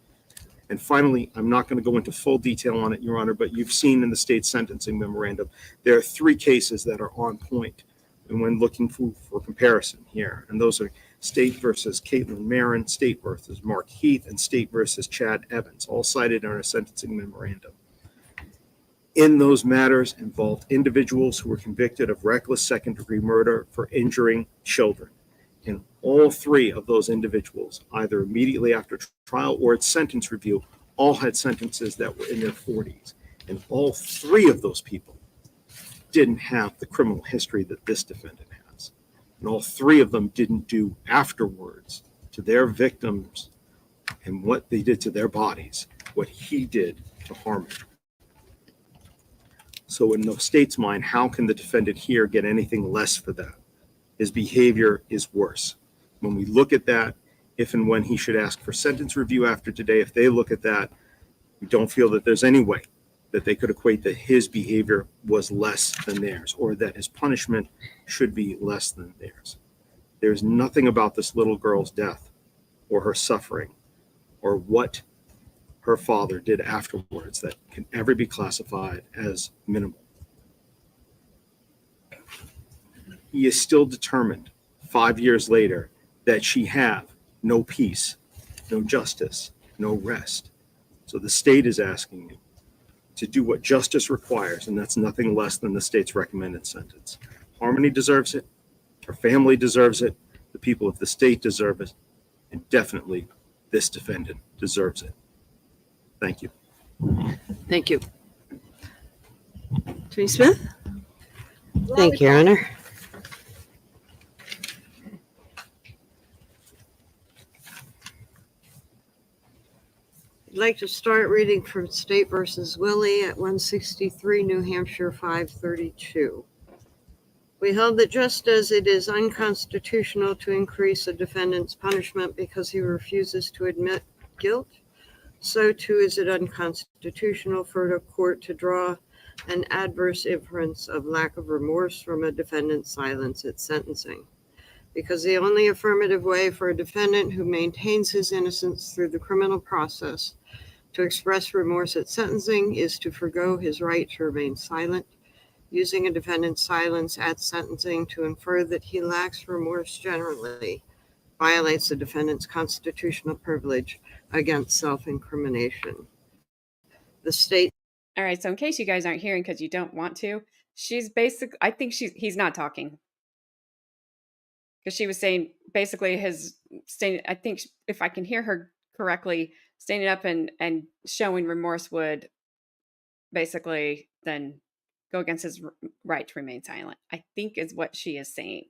S3: And finally, I'm not going to go into full detail on it, Your Honor, but you've seen in the state sentencing memorandum, there are 3 cases that are on point and when looking for comparison here. And those are State versus Caitlin Marin, State versus Mark Heath, and State versus Chad Evans, all cited in our sentencing memorandum. In those matters involved individuals who were convicted of reckless second-degree murder for injuring children. And all 3 of those individuals, either immediately after trial or at sentence review, all had sentences that were in their 40s. And all 3 of those people didn't have the criminal history that this defendant has. And all 3 of them didn't do afterwards to their victims and what they did to their bodies, what he did to Harmony. So in the state's mind, how can the defendant here get anything less for that? His behavior is worse. When we look at that, if and when he should ask for sentence review after today, if they look at that, we don't feel that there's any way that they could equate that his behavior was less than theirs, or that his punishment should be less than theirs. There's nothing about this little girl's death or her suffering or what her father did afterwards that can ever be classified as minimal. He is still determined 5 years later that she have no peace, no justice, no rest. So the state is asking you to do what justice requires, and that's nothing less than the state's recommended sentence. Harmony deserves it, her family deserves it, the people of the state deserve it, and definitely this defendant deserves it. Thank you.
S2: Thank you. Attorney Smith?
S5: Thank you, Your Honor. I'd like to start reading from State versus Willie at 163 New Hampshire 532. We held that just as it is unconstitutional to increase a defendant's punishment because he refuses to admit guilt, so too is it unconstitutional for a court to draw an adverse inference of lack of remorse from a defendant's silence at sentencing. Because the only affirmative way for a defendant who maintains his innocence through the criminal process to express remorse at sentencing is to forgo his right to remain silent. Using a defendant's silence at sentencing to infer that he lacks remorse generally violates the defendant's constitutional privilege against self-incrimination. The state.
S1: All right, so in case you guys aren't hearing because you don't want to, she's I think he's not talking. Because she was saying, basically, I think if I can hear her correctly, standing up and showing remorse would basically then go against his right to remain silent, I think is what she is saying.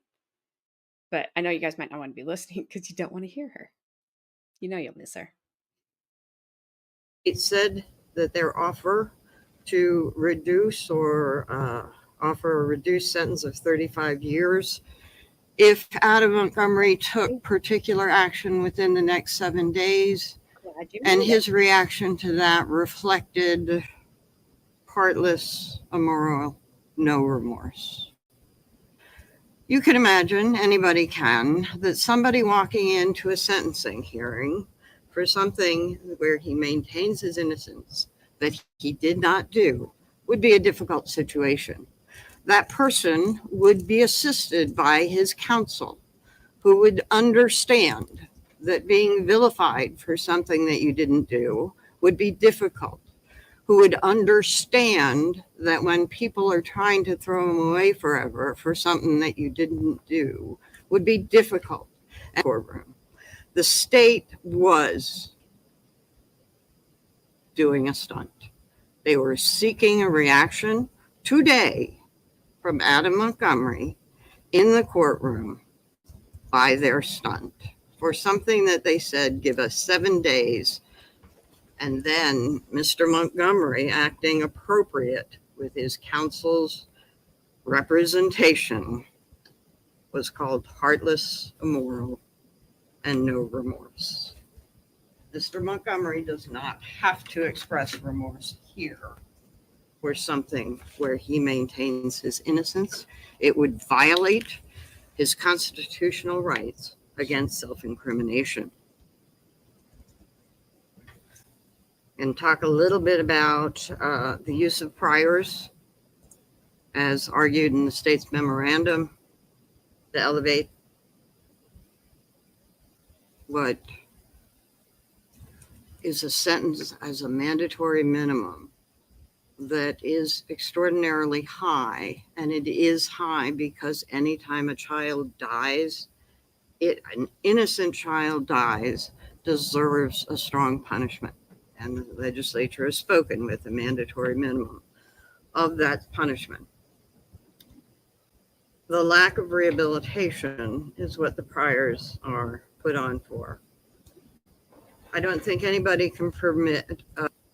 S1: But I know you guys might not want to be listening because you don't want to hear her. You know you'll miss her.
S5: It said that their offer to reduce or offer a reduced sentence of 35 years if Adam Montgomery took particular action within the next 7 days, and his reaction to that reflected heartless, immoral, no remorse. You can imagine, anybody can, that somebody walking into a sentencing hearing for something where he maintains his innocence that he did not do would be a difficult situation. That person would be assisted by his counsel, who would understand that being vilified for something that you didn't do would be difficult, who would understand that when people are trying to throw him away forever for something that you didn't do would be difficult in the courtroom. The state was doing a stunt. They were seeking a reaction today from Adam Montgomery in the courtroom by their stunt for something that they said, give us 7 days. And then Mr. Montgomery, acting appropriate with his counsel's representation, was called heartless, immoral, and no remorse. Mr. Montgomery does not have to express remorse here for something where he maintains his innocence. It would violate his constitutional rights against self-incrimination. And talk a little bit about the use of priors as argued in the state's memorandum to elevate what is a sentence as a mandatory minimum that is extraordinarily high, and it is high because anytime a child dies, an innocent child dies, deserves a strong punishment. And the legislature has spoken with a mandatory minimum of that punishment. The lack of rehabilitation is what the priors are put on for. I don't think anybody can permit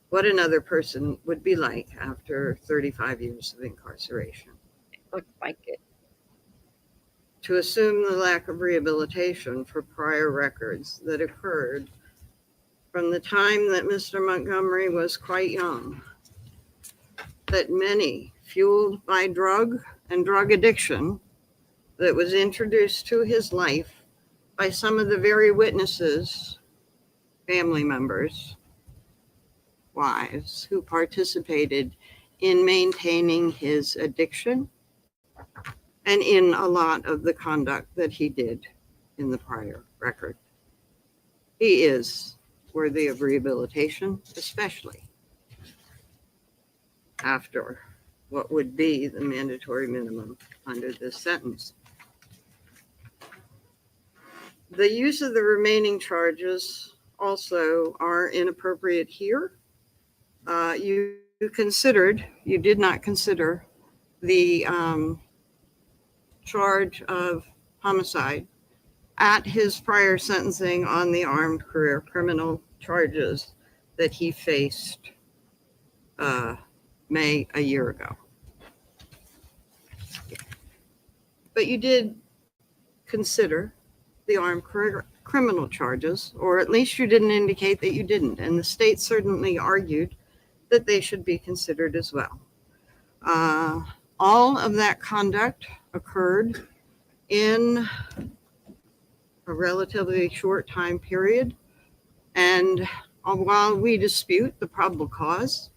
S5: what another person would be like after 35 years of incarceration.
S1: Looks like it.
S5: To assume the lack of rehabilitation for prior records that occurred from the time that Mr. Montgomery was quite young
S10: that many, fueled by drug and drug addiction that was introduced to his life by some of the very witnesses, family members, wives, who participated in maintaining his addiction and in a lot of the conduct that he did in the prior record. He is worthy of rehabilitation, especially after what would be the mandatory minimum under this sentence. The use of the remaining charges also are inappropriate here. You did not consider the charge of homicide at his prior sentencing on the armed career criminal charges that he faced May a year ago. But you did consider the armed career criminal charges, or at least you didn't indicate that you didn't. And the state certainly argued that they should be considered as well. All of that conduct occurred in a relatively short time period. And while we dispute the probable cause,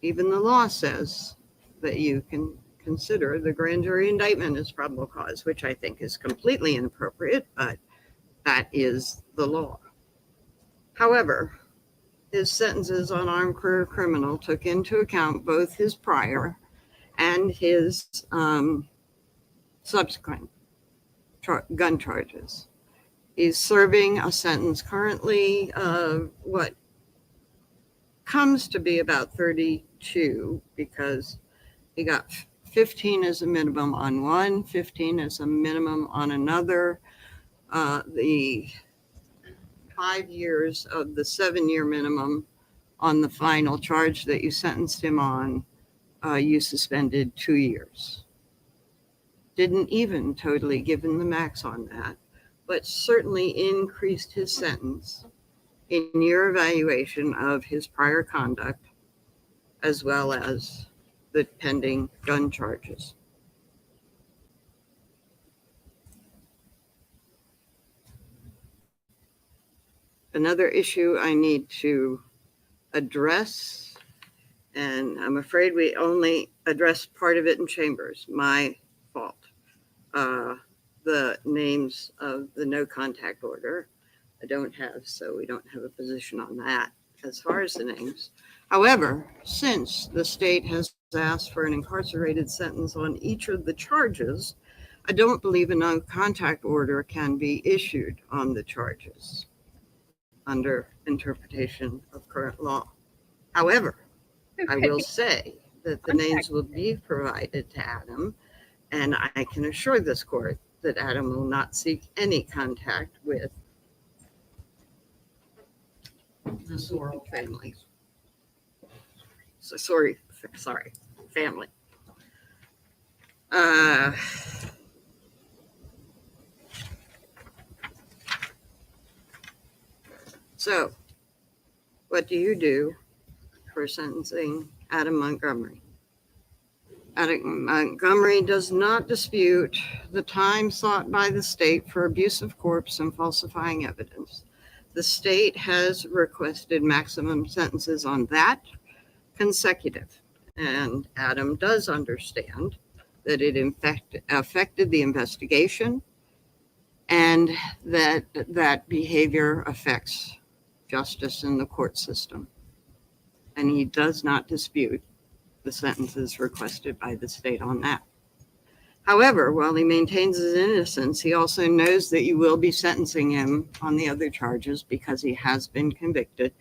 S10: even the law says that you can consider the grand jury indictment as probable cause, which I think is completely inappropriate, but that is the law. However, his sentences on armed career criminal took into account both his prior and his subsequent gun charges. He's serving a sentence currently of what comes to be about 32, because he got 15 as a minimum on one, 15 as a minimum on another. The 5 years of the 7-year minimum on the final charge that you sentenced him on, you suspended 2 years. Didn't even totally give him the max on that, but certainly increased his sentence in your evaluation of his prior conduct, as well as the pending gun charges. Another issue I need to address, and I'm afraid we only addressed part of it in chambers, my fault. The names of the no contact order I don't have, so we don't have a position on that as far as the names. However, since the state has asked for an incarcerated sentence on each of the charges, I don't believe a no contact order can be issued on the charges under interpretation of current law. However, I will say that the names will be provided to Adam, and I can assure this court that Adam will not seek any contact with the Sorrell family. So sorry, family. So, what do you do for sentencing Adam Montgomery? Adam Montgomery does not dispute the time sought by the state for abuse of corpse and falsifying evidence. The state has requested maximum sentences on that consecutive, and Adam does understand that it in fact affected the investigation and that behavior affects justice in the court system. And he does not dispute the sentences requested by the state on that. However, while he maintains his innocence, he also knows that you will be sentencing him on the other charges because he has been convicted,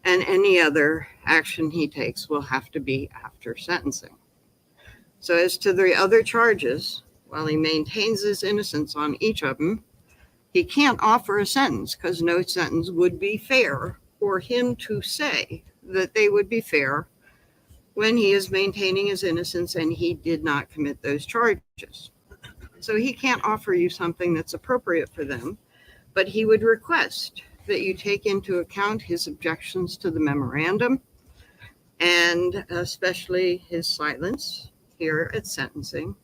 S10: and any other action he takes will have to be after sentencing. So as to the other charges, while he maintains his innocence on each of them, he can't offer a sentence because no sentence would be fair for him to say that they would be fair when he is maintaining his innocence and he did not commit those charges. So he can't offer you something that's appropriate for them, but he would request that you take into account his objections to the memorandum and especially his silence here at sentencing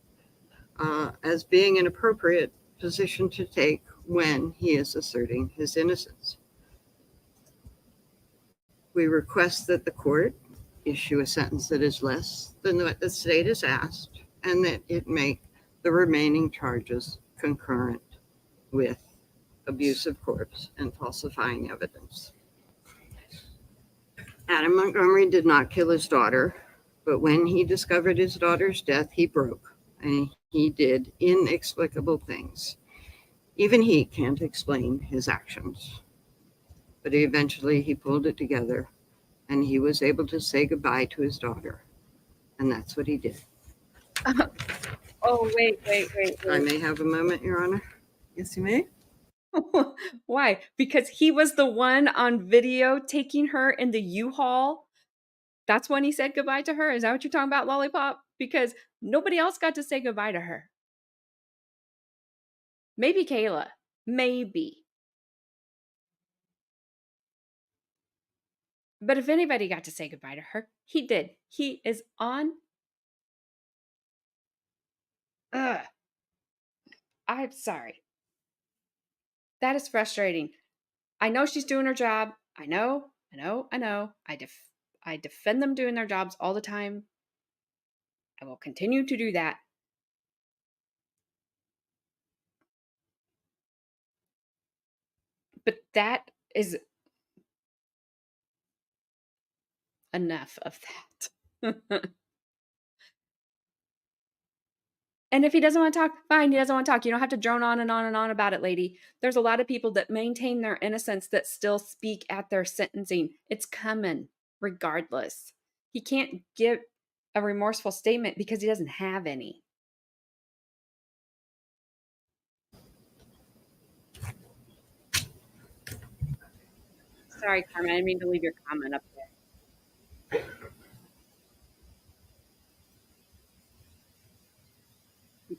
S10: as being an appropriate position to take when he is asserting his innocence. We request that the court issue a sentence that is less than what the state has asked, and that it make the remaining charges concurrent with abuse of corpse and falsifying evidence. Adam Montgomery did not kill his daughter, but when he discovered his daughter's death, he broke, and he did inexplicable things. Even he can't explain his actions. But eventually he pulled it together, and he was able to say goodbye to his daughter. And that's what he did.
S1: Oh, wait.
S10: I may have a moment, Your Honor.
S2: Yes, you may.
S1: Why? Because he was the one on video taking her in the U-Haul. That's when he said goodbye to her? Is that what you're talking about, Lollipop? Because nobody else got to say goodbye to her. Maybe Kayla. Maybe. But if anybody got to say goodbye to her, he did. He is on. I'm sorry. That is frustrating. I know she's doing her job. I know. I defend them doing their jobs all the time. I will continue to do that. But that is enough of that. And if he doesn't want to talk, fine, he doesn't want to talk. You don't have to drone on and on and on about it, lady. There's a lot of people that maintain their innocence that still speak at their sentencing. It's coming regardless. He can't give a remorseful statement because he doesn't have any. Sorry, Carmen, I didn't mean to leave your comment up there.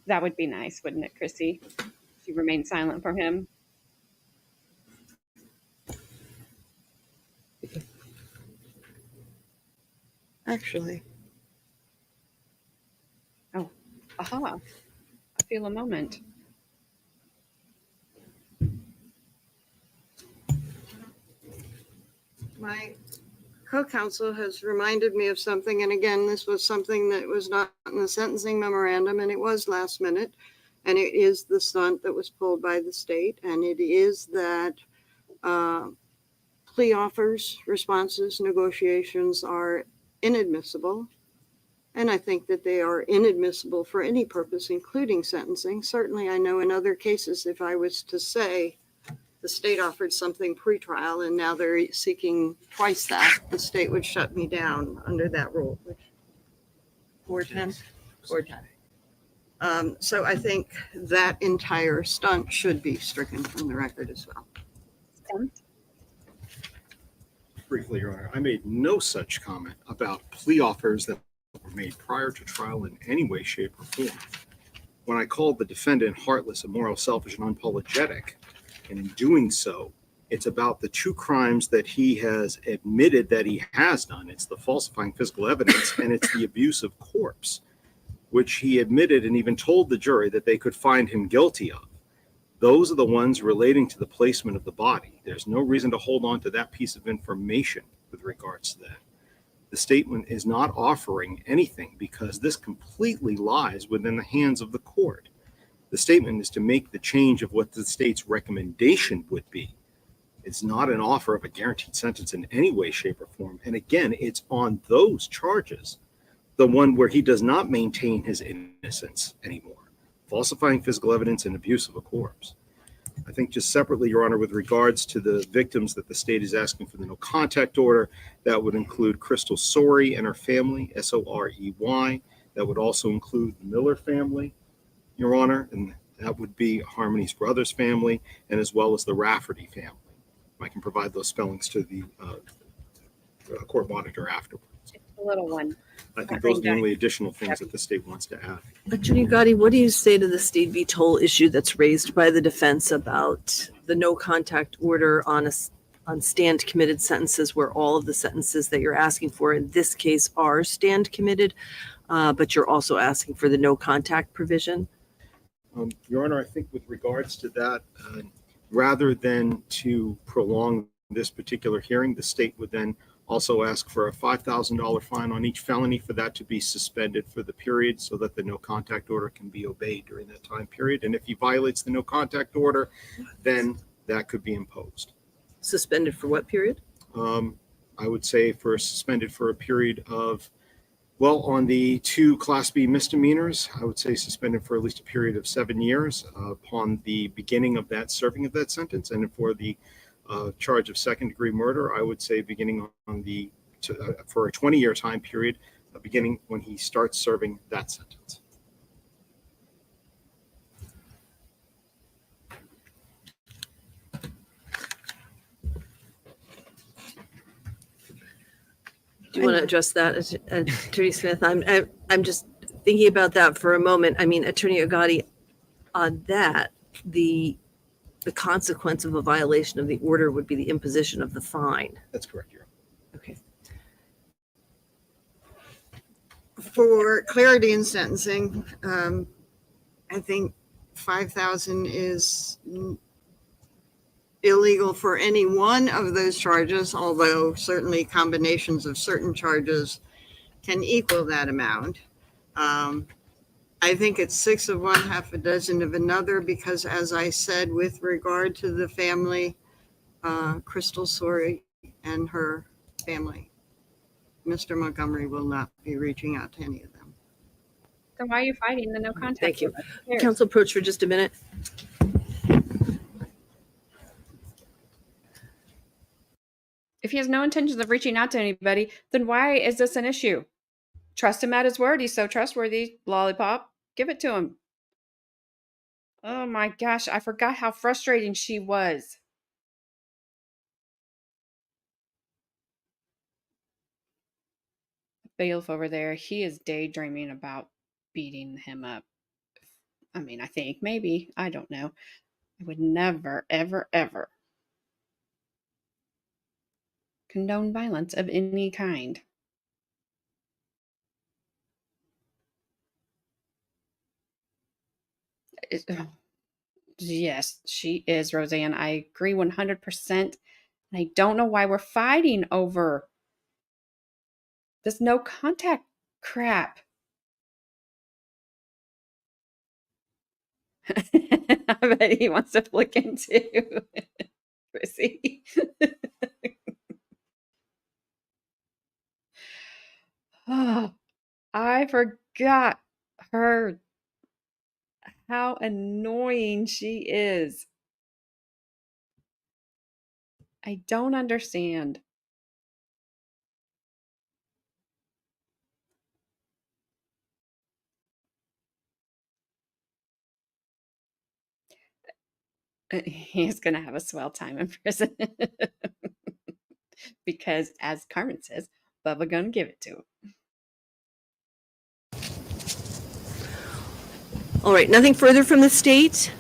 S1: That would be nice, wouldn't it, Chrissy? If you remain silent for him.
S10: Actually.
S1: Oh, aha. I feel a moment.
S10: My co-counsel has reminded me of something, and again, this was something that was not in the sentencing memorandum, and it was last minute, and it is the stunt that was pulled by the state, and it is that plea offers, responses, negotiations are inadmissible, and I think that they are inadmissible for any purpose, including sentencing. Certainly, I know in other cases, if I was to say the state offered something pretrial and now they're seeking twice that, the state would shut me down under that rule. 410? 410. So I think that entire stunt should be stricken from the record as well.
S1: Stunt?
S3: Briefly, Your Honor, I made no such comment about plea offers that were made prior to trial in any way, shape, or form. When I called the defendant heartless, immoral, selfish, and unapologetic, and in doing so, it's about the two crimes that he has admitted that he has done. It's the falsifying physical evidence and it's the abuse of corpse, which he admitted and even told the jury that they could find him guilty of. Those are the ones relating to the placement of the body. There's no reason to hold on to that piece of information with regards to that. The statement is not offering anything because this completely lies within the hands of the court. The statement is to make the change of what the state's recommendation would be. It's not an offer of a guaranteed sentence in any way, shape, or form. And again, it's on those charges, the one where he does not maintain his innocence anymore, falsifying physical evidence and abuse of a corpse. I think just separately, Your Honor, with regards to the victims that the state is asking for the no contact order, that would include Crystal Sorey and her family, Sorey. That would also include the Miller family, Your Honor, and that would be Harmony's brother's family, and as well as the Rafferty family. I can provide those spellings to the court monitor afterwards.
S1: It's a little one.
S3: I think those are the only additional things that the state wants to add.
S2: Attorney Gotti, what do you say to the state v. Toll issue that's raised by the defense about the no contact order on on stand committed sentences, where all of the sentences that you're asking for in this case are stand committed, but you're also asking for the no contact provision.
S3: Your Honor, I think with regards to that, rather than to prolong this particular hearing, the state would then also ask for a $5,000 fine on each felony for that to be suspended for the period so that the no contact order can be obeyed during that time period. And if he violates the no contact order, then that could be imposed.
S2: Suspended for what period?
S3: I would say suspended for a period of, well, on the 2 Class B misdemeanors, I would say suspended for at least a period of 7 years upon the beginning of that serving of that sentence. And for the charge of second-degree murder, I would say beginning on for a 20-year time period, beginning when he starts serving that sentence.
S2: Do you want to address that, Attorney Smith? I'm just thinking about that for a moment. I mean, Attorney Agati, on that, the consequence of a violation of the order would be the imposition of the fine.
S3: That's correct, Your Honor.
S2: Okay.
S10: For clarity in sentencing, I think 5,000 is illegal for any one of those charges, although certainly combinations of certain charges can equal that amount. I think it's 6 of one, half a dozen of another, because as I said, with regard to the family, Crystal Sorey and her family, Mr. Montgomery will not be reaching out to any of them.
S1: Then why are you fighting the no contact?
S2: Thank you.
S1: order? Who cares?
S2: Council approach for just a minute.
S1: If he has no intentions of reaching out to anybody, then why is this an issue? Trust him at his word. He's so trustworthy. Lollipop, give it to him. Oh my gosh, I forgot how frustrating she was. Bailiff over there, he is daydreaming about beating him up. I mean, I think, maybe, I don't know. I would never, ever, ever condone violence of any kind. Yes, she is, Roseanne. I agree 100%. And I don't know why we're fighting over this no contact crap. I bet he wants to flick into Chrissy. Oh, I forgot her. How annoying she is. I don't understand. He's going to have a swell time in prison. Because, as Carmen says, Bubba gonna give it to him.
S2: All right, nothing further from the state?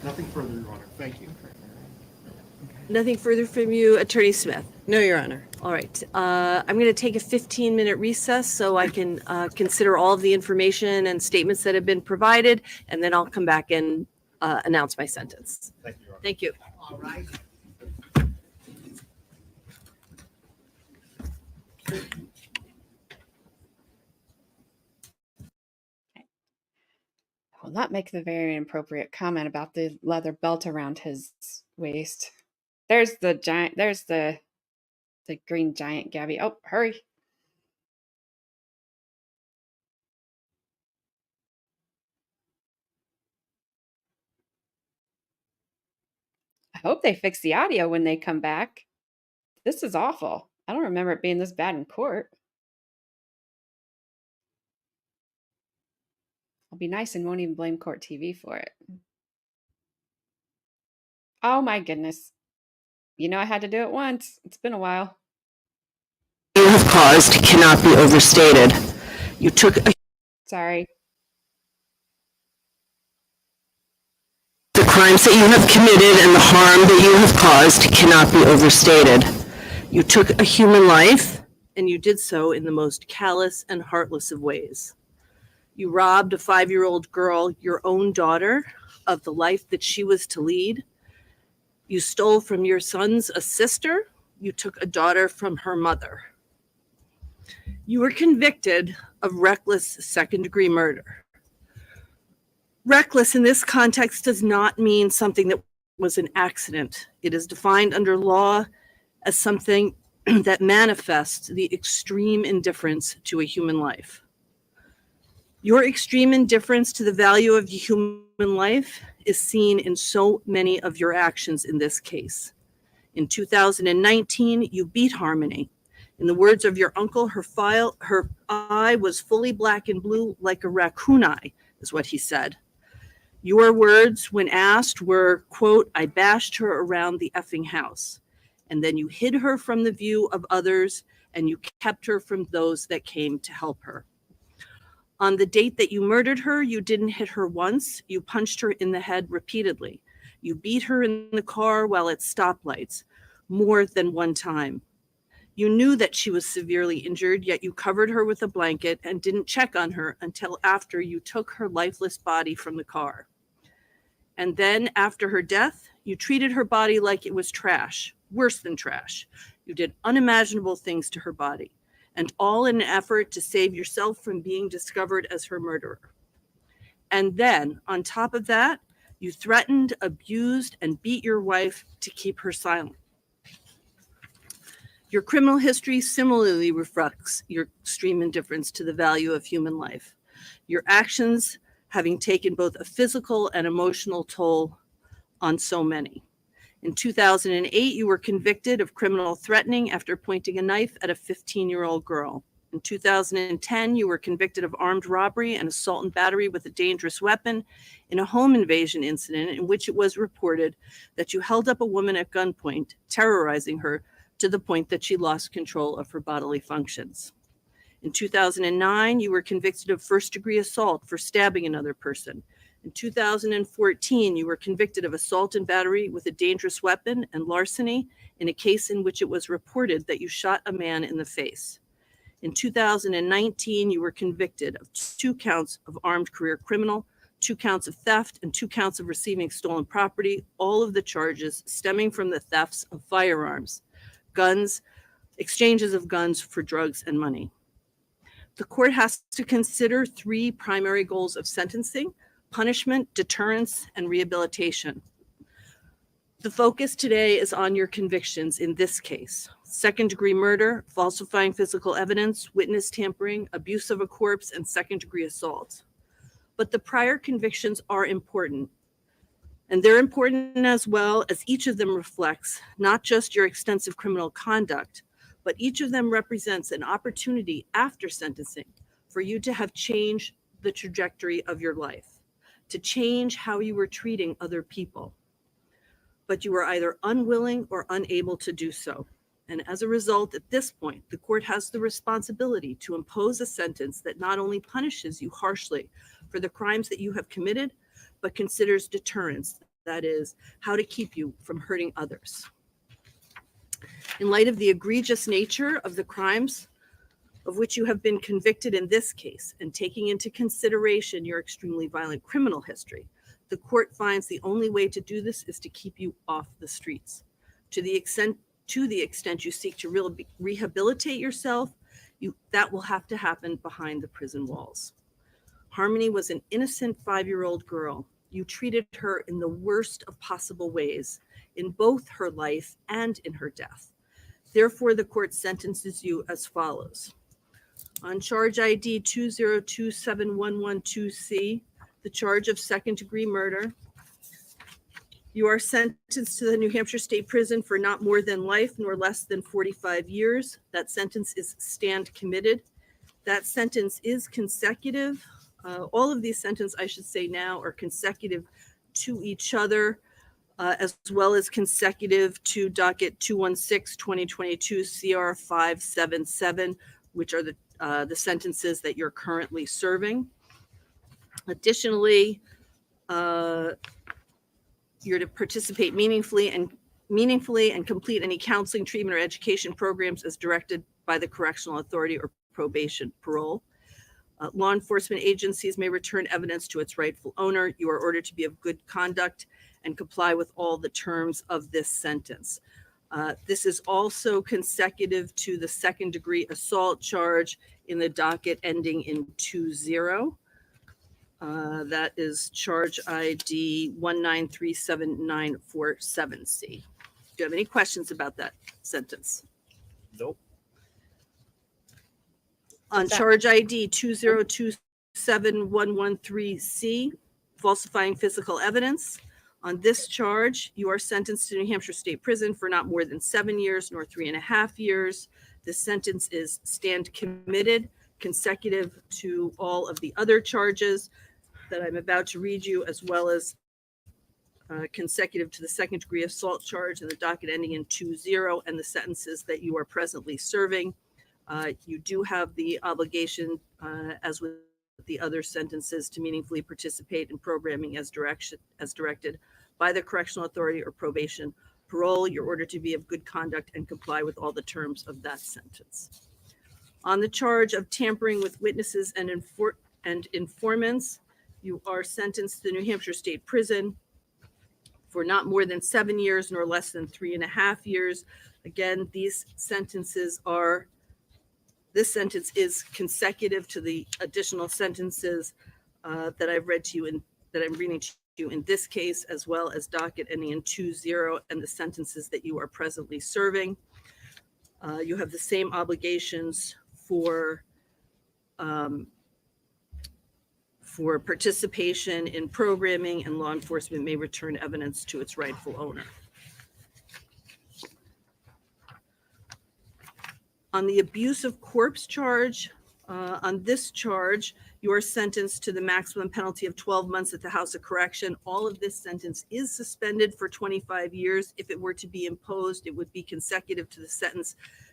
S3: Nothing further, Your Honor. Thank you.
S2: Nothing further from you, Attorney Smith?
S10: No, Your Honor.
S2: All right, I'm going to take a 15-minute recess so I can consider all of the information and statements that have been provided, and then I'll come back and announce my sentence.
S3: Thank you, Your Honor.
S2: Thank you.
S10: All right.
S1: I will not make the very inappropriate comment about the leather belt around his waist. There's the giant. There's the green giant, Gabby. Oh, hurry! I hope they fix the audio when they come back. This is awful. I don't remember it being this bad in court. I'll be nice and won't even blame Court TV for it. Oh my goodness. You know I had to do it once. It's been a while.
S5: You have caused cannot be overstated. You took a
S1: Sorry.
S5: the
S11: crimes that you have committed and the harm that you have caused cannot be overstated.
S2: You took a human life, and you did so in the most callous and heartless of ways. You robbed a 5-year-old girl, your own daughter, of the life that she was to lead. You stole from your sons a sister. You took a daughter from her mother. You were convicted of reckless second-degree murder. Reckless in this context does not mean something that was an accident. It is defined under law as something that manifests the extreme indifference to a human life. Your extreme indifference to the value of human life is seen in so many of your actions in this case. In 2019, you beat Harmony. In the words of your uncle, her eye was fully black and blue like a raccoon eye, is what he said. Your words, when asked, were, quote, "I bashed her around the effing house." And then you hid her from the view of others, and you kept her from those that came to help her. On the date that you murdered her, you didn't hit her once. You punched her in the head repeatedly. You beat her in the car while at stoplights more than one time. You knew that she was severely injured, yet you covered her with a blanket and didn't check on her until after you took her lifeless body from the car. And then, after her death, you treated her body like it was trash, worse than trash. You did unimaginable things to her body, and all in an effort to save yourself from being discovered as her murderer. And then, on top of that, you threatened, abused, and beat your wife to keep her silent. Your criminal history similarly reflects your extreme indifference to the value of human life. Your actions having taken both a physical and emotional toll on so many. In 2008, you were convicted of criminal threatening after pointing a knife at a 15-year-old girl. In 2010, you were convicted of armed robbery and assault and battery with a dangerous weapon in a home invasion incident in which it was reported that you held up a woman at gunpoint, terrorizing her to the point that she lost control of her bodily functions. In 2009, you were convicted of first-degree assault for stabbing another person. In 2014, you were convicted of assault and battery with a dangerous weapon and larceny in a case in which it was reported that you shot a man in the face. In 2019, you were convicted of 2 counts of armed career criminal, 2 counts of theft, and 2 counts of receiving stolen property, all of the charges stemming from the thefts of firearms, guns, exchanges of guns for drugs and money. The court has to consider 3 primary goals of sentencing: punishment, deterrence, and rehabilitation. The focus today is on your convictions in this case: second-degree murder, falsifying physical evidence, witness tampering, abuse of a corpse, and second-degree assault. But the prior convictions are important, and they're important as well as each of them reflects not just your extensive criminal conduct, but each of them represents an opportunity after sentencing for you to have changed the trajectory of your life, to change how you were treating other people. But you were either unwilling or unable to do so. And as a result, at this point, the court has the responsibility to impose a sentence that not only punishes you harshly for the crimes that you have committed, but considers deterrence, that is, how to keep you from hurting others. In light of the egregious nature of the crimes of which you have been convicted in this case, and taking into consideration your extremely violent criminal history, the court finds the only way to do this is to keep you off the streets. To the extent you seek to rehabilitate yourself, that will have to happen behind the prison walls. Harmony was an innocent 5-year-old girl. You treated her in the worst of possible ways, in both her life and in her death. Therefore, the court sentences you as follows. On charge ID 2027112C, the charge of second-degree murder, you are sentenced to the New Hampshire State Prison for not more than life nor less than 45 years. That sentence is stand committed. That sentence is consecutive. All of these sentences, I should say now, are consecutive to each other, as well as consecutive to docket 216-2022 CR 577, which are the sentences that you're currently serving. Additionally, you're to participate meaningfully and complete any counseling, treatment, or education programs as directed by the correctional authority or probation, parole. Law enforcement agencies may return evidence to its rightful owner. You are ordered to be of good conduct and comply with all the terms of this sentence. This is also consecutive to the second-degree assault charge in the docket ending in 20. That is charge ID 1937947C. Do you have any questions about that sentence?
S7: Nope.
S2: On charge ID 2027113C, falsifying physical evidence. On this charge, you are sentenced to New Hampshire State Prison for not more than 7 years nor 3.5 years. This sentence is stand committed, consecutive to all of the other charges that I'm about to read you, as well as consecutive to the second degree assault charge and the docket ending in 20 and the sentences that you are presently serving. You do have the obligation, as with the other sentences, to meaningfully participate in programming as directed by the correctional authority or probation, parole. You're ordered to be of good conduct and comply with all the terms of that sentence. On the charge of tampering with witnesses and informants, you are sentenced to New Hampshire State Prison for not more than 7 years nor less than 3.5 years. Again, this sentence is consecutive to the additional sentences that I've read to you and that I'm reading to you in this case, as well as docket ending in 20 and the sentences that you are presently serving. You have the same obligations for participation in programming, and law enforcement may return evidence to its rightful owner. On the abuse of corpse charge, on this charge, you are sentenced to the maximum penalty of 12 months at the House of Correction. All of this sentence is suspended for 25 years. If it were to be imposed, it would be consecutive to the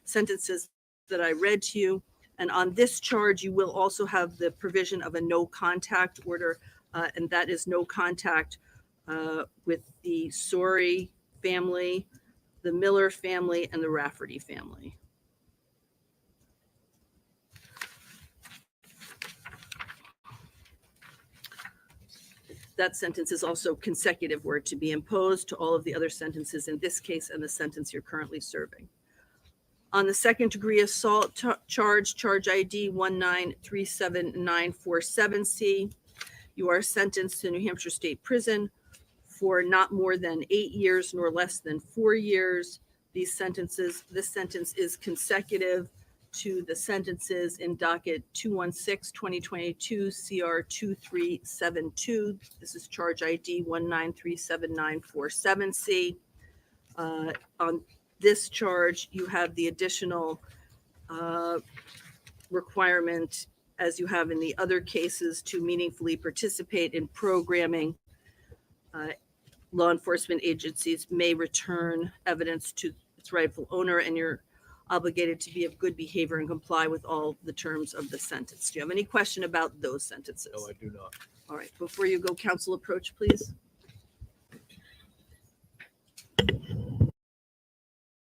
S2: sentences that I read to you. And on this charge, you will also have the provision of a no contact order, and that is no contact with the Sorey family, the Miller family, and the Rafferty family. That sentence is also consecutive were it to be imposed to all of the other sentences in this case and the sentence you're currently serving. On the second degree assault charge, charge ID 1937947C, you are sentenced to New Hampshire State Prison for not more than 8 years nor less than 4 years. This sentence is consecutive to the sentences in docket 216-2022 CR 2372. This is charge ID 1937947C. On this charge, you have the additional requirement, as you have in the other cases, to meaningfully participate in programming. Law enforcement agencies may return evidence to its rightful owner, and you're obligated to be of good behavior and comply with all the terms of the sentence. Do you have any question about those sentences?
S7: No, I do not.
S2: All right, before you go, counsel approach, please.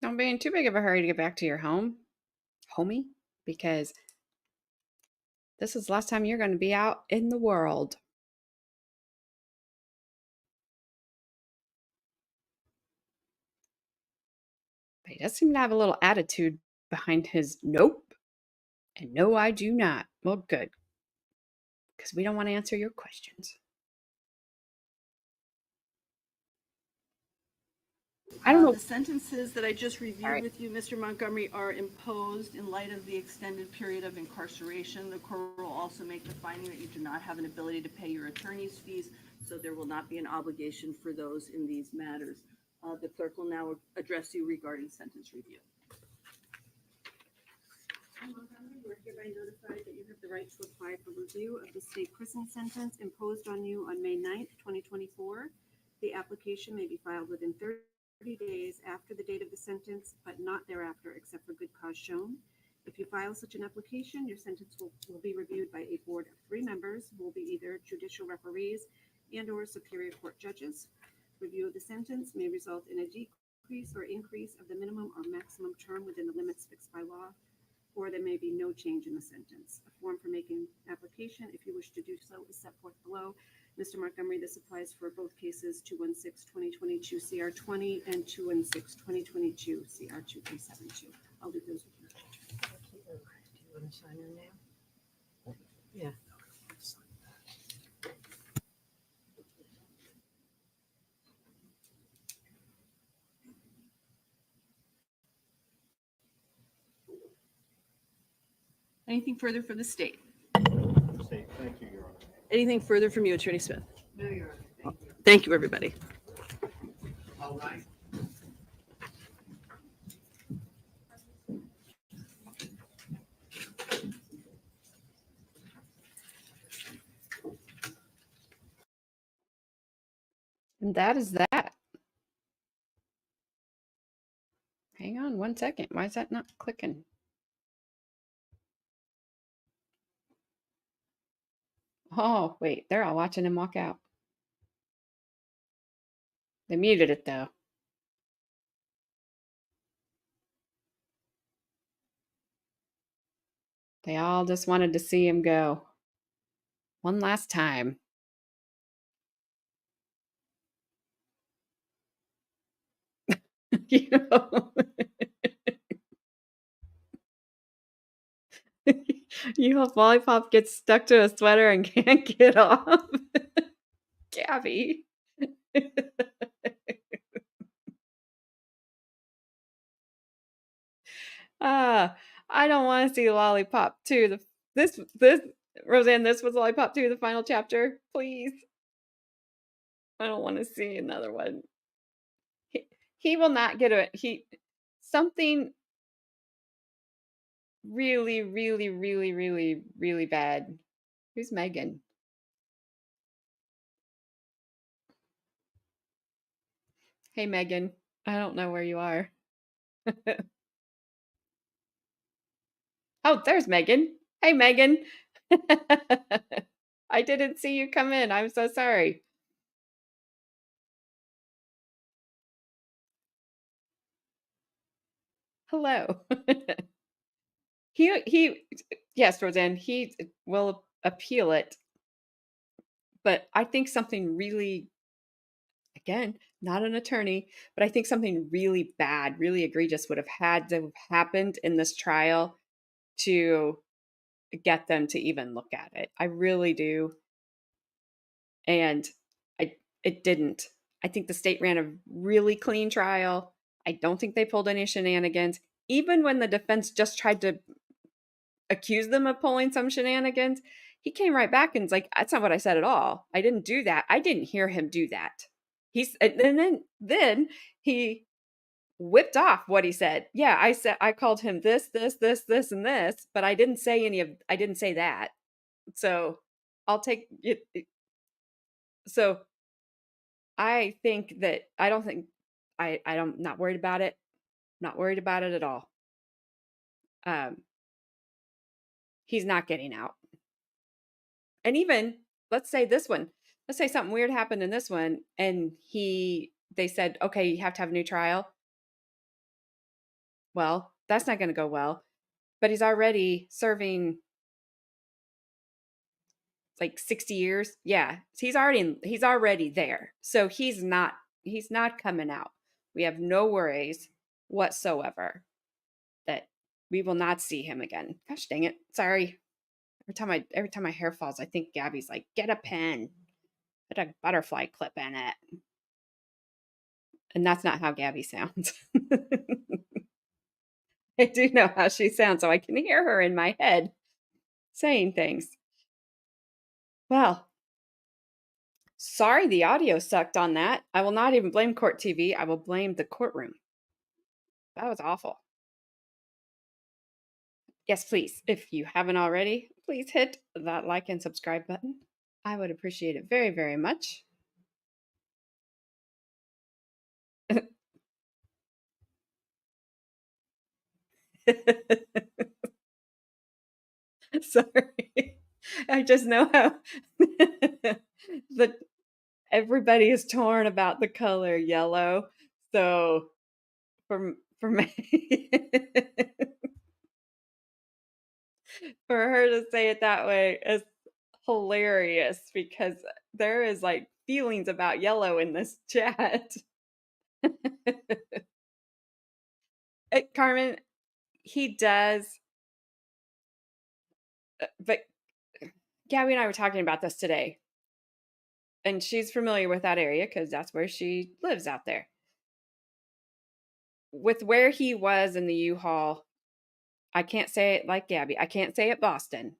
S1: Don't be in too big of a hurry to get back to your homie, because this is the last time you're going to be out in the world. But he does seem to have a little attitude behind his nope and no, I do not. Well, good, because we don't want to answer your questions. I don't know.
S2: The sentences that I just reviewed with you, Mr. Montgomery, are imposed in light of the extended period of incarceration. The court will also make the finding that you do not have an ability to pay your attorney's fees, so there will not be an obligation for those in these matters. The clerk will now address you regarding sentence review.
S12: Montgomery, you are hereby notified that you have the right to apply for review of the state prison sentence imposed on you on May 9th, 2024. The application may be filed within 30 days after the date of the sentence, but not thereafter except for good cause shown. If you file such an application, your sentence will be reviewed by a board of 3 members who will be either judicial referees and or superior court judges. Review of the sentence may result in a decrease or increase of the minimum or maximum term within the limits fixed by law, or there may be no change in the sentence. A form for making application, if you wish to do so, is set forth below. Mr. Montgomery, this applies for both cases 216-2022 CR 20 and 216-2022 CR 2372. I'll leave those with you.
S10: Do you want to sign your name? Yeah.
S2: Anything further from the state?
S3: Thank you, Your Honor.
S2: Anything further from you, Attorney Smith?
S10: No, Your Honor.
S2: Thank you, everybody.
S3: All right.
S1: And that is that. Hang on 1 second. Why is that not clicking? Oh, wait. They're all watching him walk out. They muted it, though. They all just wanted to see him go. One last time. You know? You hope Lollipop gets stuck to a sweater and can't get off. Gabby. I don't want to see Lollipop 2. This Roseanne, this was Lollipop 2, the final chapter. Please. I don't want to see another one. He will not get something really, really, really, really, really bad. Who's Megan? Hey, Megan. I don't know where you are. Oh, there's Megan. Hey, Megan. I didn't see you come in. I'm so sorry. Hello. Yes, Roseanne, he will appeal it. But I think something really, again, not an attorney, but I think something really bad, really egregious would have had to have happened in this trial to get them to even look at it. I really do. And it didn't. I think the state ran a really clean trial. I don't think they pulled any shenanigans. Even when the defense just tried to accuse them of pulling some shenanigans, he came right back and was like, that's not what I said at all. I didn't do that. I didn't hear him do that. And then he whipped off what he said. Yeah, I called him this, and this, but I didn't say that. So I'll take it. So I think that I'm not worried about it. Not worried about it at all. He's not getting out. And even, let's say something weird happened in this one and they said, okay, you have to have a new trial. Well, that's not going to go well, but he's already serving like 60 years. Yeah. He's already there. So he's not coming out. We have no worries whatsoever that we will not see him again. Gosh dang it. Sorry. Every time my hair falls, I think Gabby's like, get a pen, put a butterfly clip in it. And that's not how Gabby sounds. I do know how she sounds, so I can hear her in my head saying things. Well, sorry the audio sucked on that. I will not even blame Court TV. I will blame the courtroom. That was awful. Yes, please, if you haven't already, please hit that like and subscribe button. I would appreciate it very, very much. Sorry. I just know how everybody is torn about the color yellow. So for me for her to say it that way is hilarious because there is like feelings about yellow in this chat. Carmen, he does, but Gabby and I were talking about this today, and she's familiar with that area because that's where she lives out there. With where he was in the U-Haul, I can't say it like Gabby. I can't say it Boston.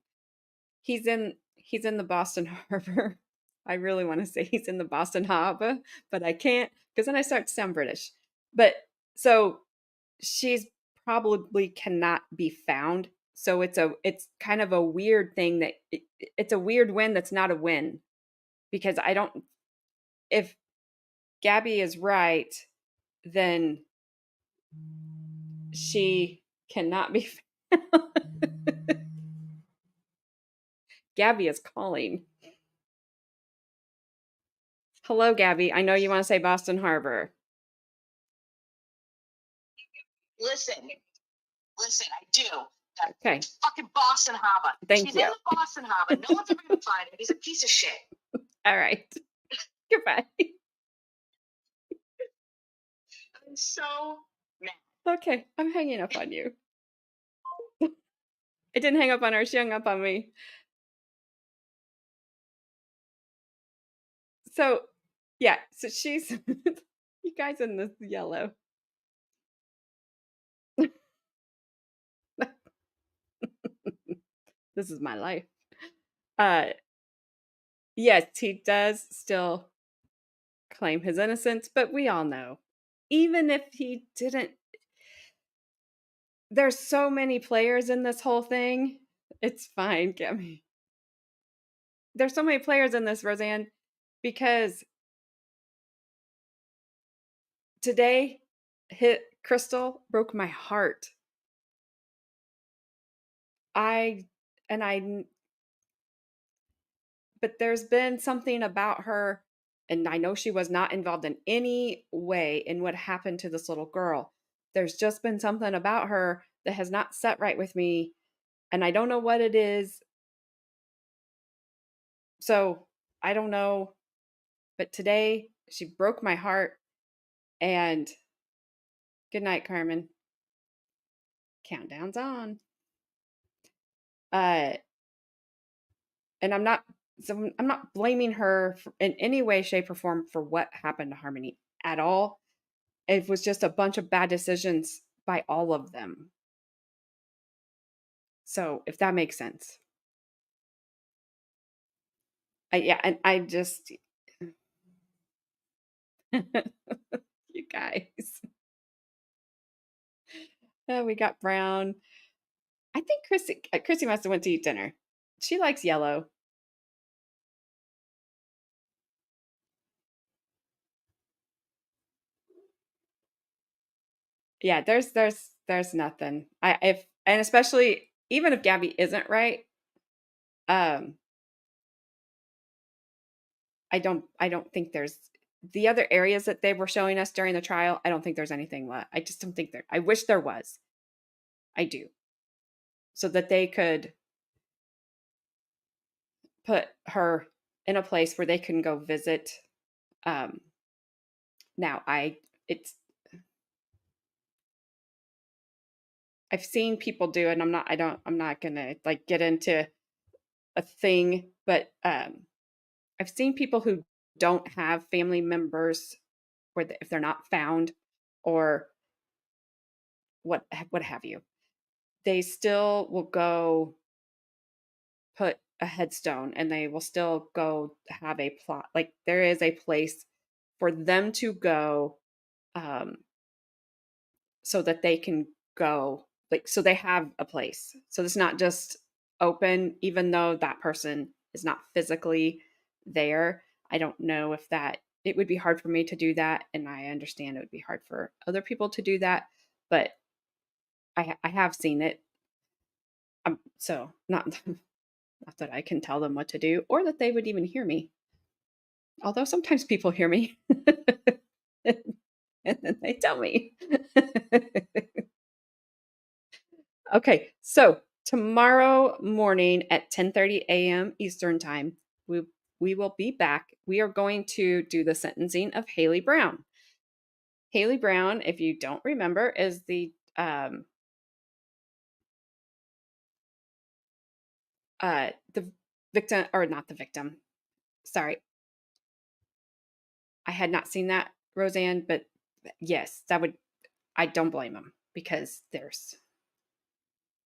S1: He's in the Boston Harbor. I really want to say he's in the Boston Harbor, but I can't because then I start to sound British. But so she's probably cannot be found. So it's kind of a weird thing that it's a weird win that's not a win because I don't if Gabby is right, then she cannot be found. Gabby is calling. Hello, Gabby. I know you want to say Boston Harbor.
S11: Listen, I do. That
S1: Okay.
S11: fucking Boston Harbor.
S1: Thank
S11: She's
S1: you.
S11: in the Boston Harbor. No one's ever gonna find him. He's a piece of shit.
S1: All right. Goodbye.
S11: I'm so mad.
S1: Okay, I'm hanging up on you. I didn't hang up on her. She hung up on me. So, yeah. So she's you guys in this yellow. This is my life. Yes, he does still claim his innocence, but we all know, even if he didn't, there's so many players in this whole thing. It's fine, get me. There's so many players in this, Roseanne, because today Crystal broke my heart. But there's been something about her, and I know she was not involved in any way in what happened to this little girl. There's just been something about her that has not set right with me, and I don't know what it is. So I don't know. But today she broke my heart, and good night, Carmen. Countdown's on. And I'm not blaming her in any way, shape, or form for what happened to Harmony at all. It was just a bunch of bad decisions by all of them. So if that makes sense. Yeah, and I just you guys. Oh, we got brown. I think Chrissy must have went to eat dinner. She likes yellow. Yeah, there's nothing. And especially even if Gabby isn't right, I don't think there's the other areas that they were showing us during the trial. I don't think there's anything left. I just don't think there. I wish there was. I do. So that they could put her in a place where they can go visit. Now I've seen people do it, and I'm not gonna like get into a thing, but I've seen people who don't have family members if they're not found or what have you, they still will go put a headstone and they will still go have a plot. Like there is a place for them to go so that they can go, like, so they have a place. So it's not just open, even though that person is not physically there. I don't know if it would be hard for me to do that. And I understand it would be hard for other people to do that, but I have seen it. So not, not that I can tell them what to do or that they would even hear me. Although sometimes people hear me and then they tell me. Okay, so tomorrow morning at 10:30 a.m. Eastern Time, we will be back. We are going to do the sentencing of Haley Brown. Haley Brown, if you don't remember, is the victim, or not the victim. Sorry, I had not seen that, Roseanne, but yes, I don't blame him because there's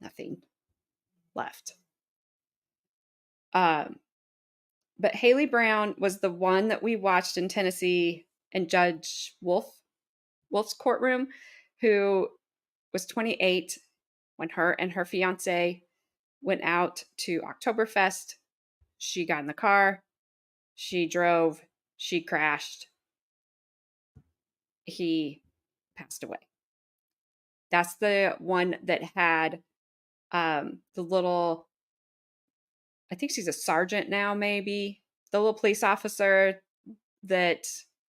S1: nothing left. But Haley Brown was the one that we watched in Tennessee in Judge Wolf's courtroom, who was 28 when her and her fiance went out to Oktoberfest. She got in the car, she drove, she crashed, he passed away. That's the one that had the little, I think she's a sergeant now, maybe, the little police officer that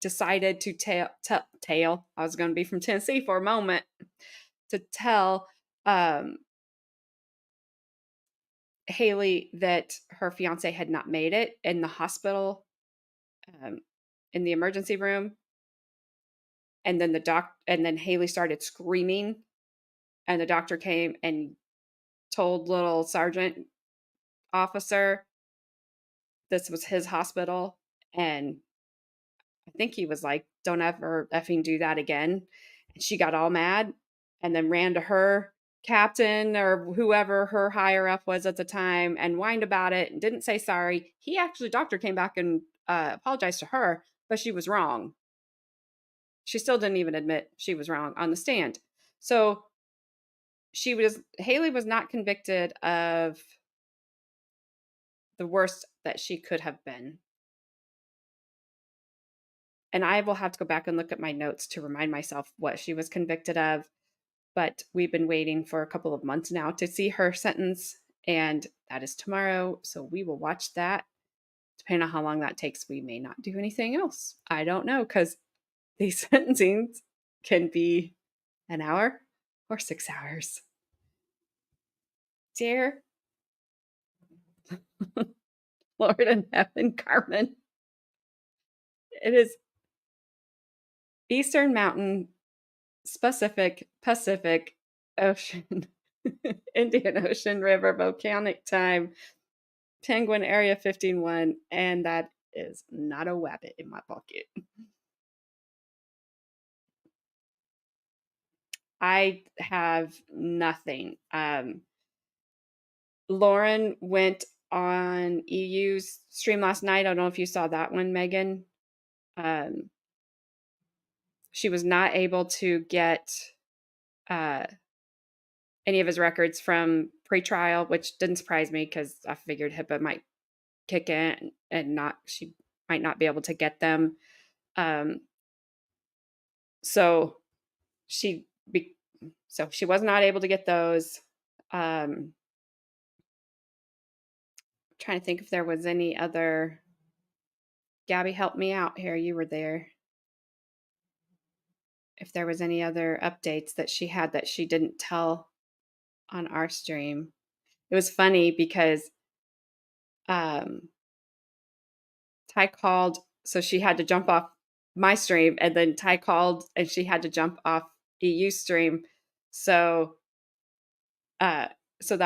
S1: decided to tail. I was going to be from Tennessee for a moment, to tell Haley that her fiance had not made it in the hospital, in the emergency room. And then then Haley started screaming, and the doctor came and told little sergeant officer this was his hospital. And I think he was like, don't ever effing do that again. And she got all mad and then ran to her captain or whoever her higher up was at the time and whined about it and didn't say sorry. Doctor came back and apologized to her, but she was wrong. She still didn't even admit she was wrong on the stand. So Haley was not convicted of the worst that she could have been. And I will have to go back and look at my notes to remind myself what she was convicted of. But we've been waiting for a couple of months now to see her sentence, and that is tomorrow. So we will watch that. Depending on how long that takes, we may not do anything else. I don't know, because these sentencings can be an hour or 6 hours. Dear Lord in heaven, Carmen, it is Eastern Mountain Pacific Ocean, Indian Ocean River volcanic time, Penguin Area 15-1, and that is not a wabbit in my pocket. I have nothing. Lauren went on EU's stream last night. I don't know if you saw that one, Megan. She was not able to get any of his records from pretrial, which didn't surprise me because I figured HIPAA might kick in and she might not be able to get them. So she was not able to get those. Trying to think if there was any other. Gabby, help me out here. You were there. If there was any other updates that she had that she didn't tell on our stream. It was funny because Ty called, so she had to jump off my stream, and then Ty called and she had to jump off EU stream. So it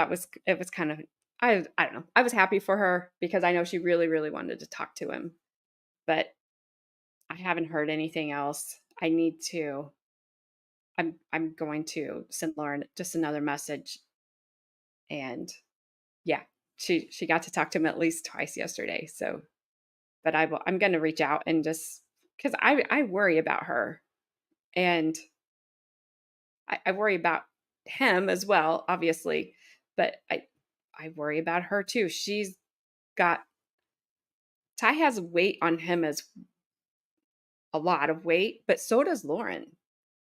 S1: was kind of, I don't know. I was happy for her because I know she really, really wanted to talk to him, but I haven't heard anything else. I'm going to send Lauren just another message. And yeah, she got to talk to him at least twice yesterday. So, but I'm going to reach out and just, because I worry about her, and I worry about him as well, obviously, but I worry about her too. Ty has weight on him, as a lot of weight, but so does Lauren.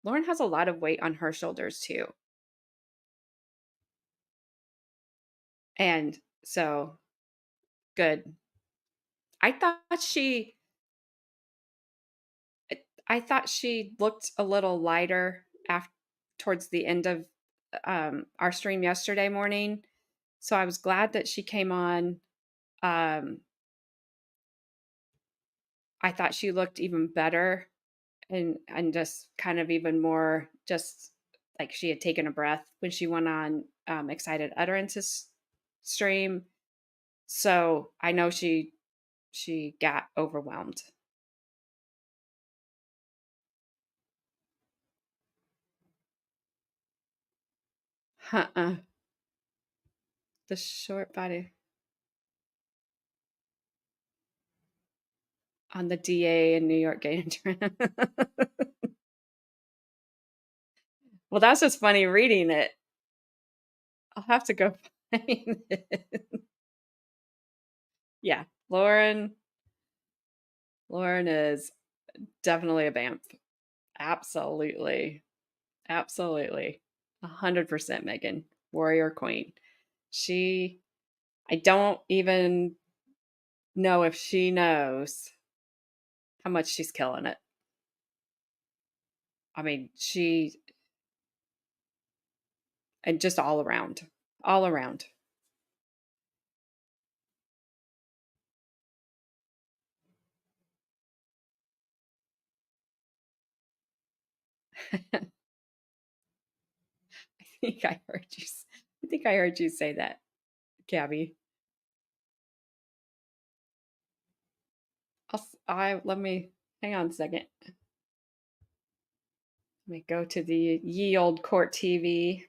S1: Lauren has a lot of weight on her shoulders too. And so, good. I thought she I thought she looked a little lighter after towards the end of our stream yesterday morning. So I was glad that she came on. Um, I thought she looked even better and just kind of even more just like she had taken a breath when she went on Excited Utterances stream. So I know she got overwhelmed. Uh-uh. The short body on the DA in New York getting turned. Well, that's just funny reading it. I'll have to go find it. Yeah, Lauren is definitely a vamp. Absolutely. Absolutely. 100% Megan. Warrior queen. She I don't even know if she knows how much she's killing it. I mean, she and just all around. All around. I think I heard you say that, Gabby. Let me hang on a second. Let me go to the ye old court TV.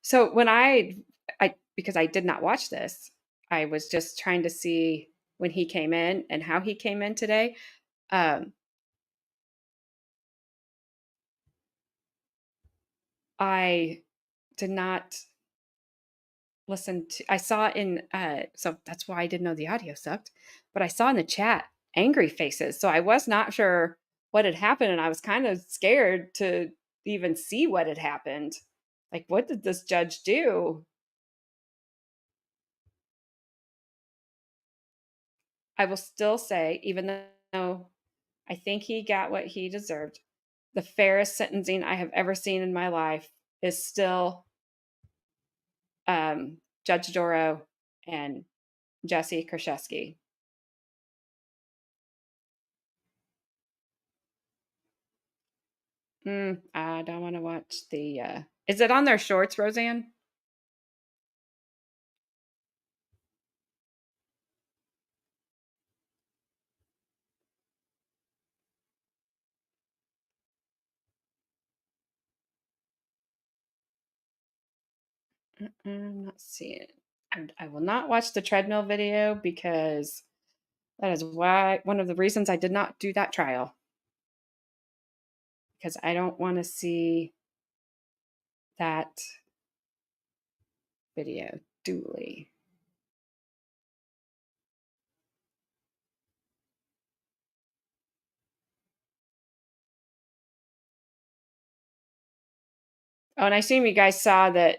S1: So when I because I did not watch this, I was just trying to see when he came in and how he came in today. Um, I did not listen to. I saw in so that's why I didn't know the audio sucked, but I saw in the chat angry faces. So I was not sure what had happened, and I was kind of scared to even see what had happened. Like, what did this judge do? I will still say, even though I think he got what he deserved, the fairest sentencing I have ever seen in my life is still Judge Doro and Jesse Krzyzewski. I don't want to watch the. Is it on their shorts, Roseanne? I'm not seeing it. I will not watch the treadmill video because that is why one of the reasons I did not do that trial. Because I don't want to see that video duly. Oh, and I assume you guys saw that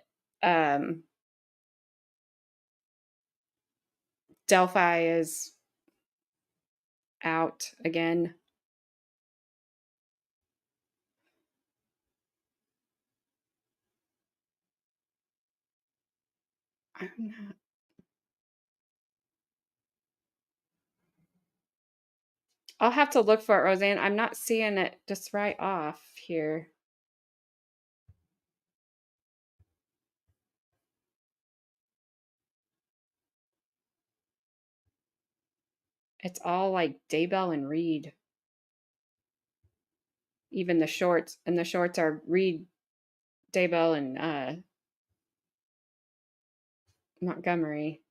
S1: Delphi is out again. I'm not. I'll have to look for it, Roseanne. I'm not seeing it just right off here. It's all like Daybell and Reed. Even the shorts, and the shorts are Reed, Daybell, and Montgomery.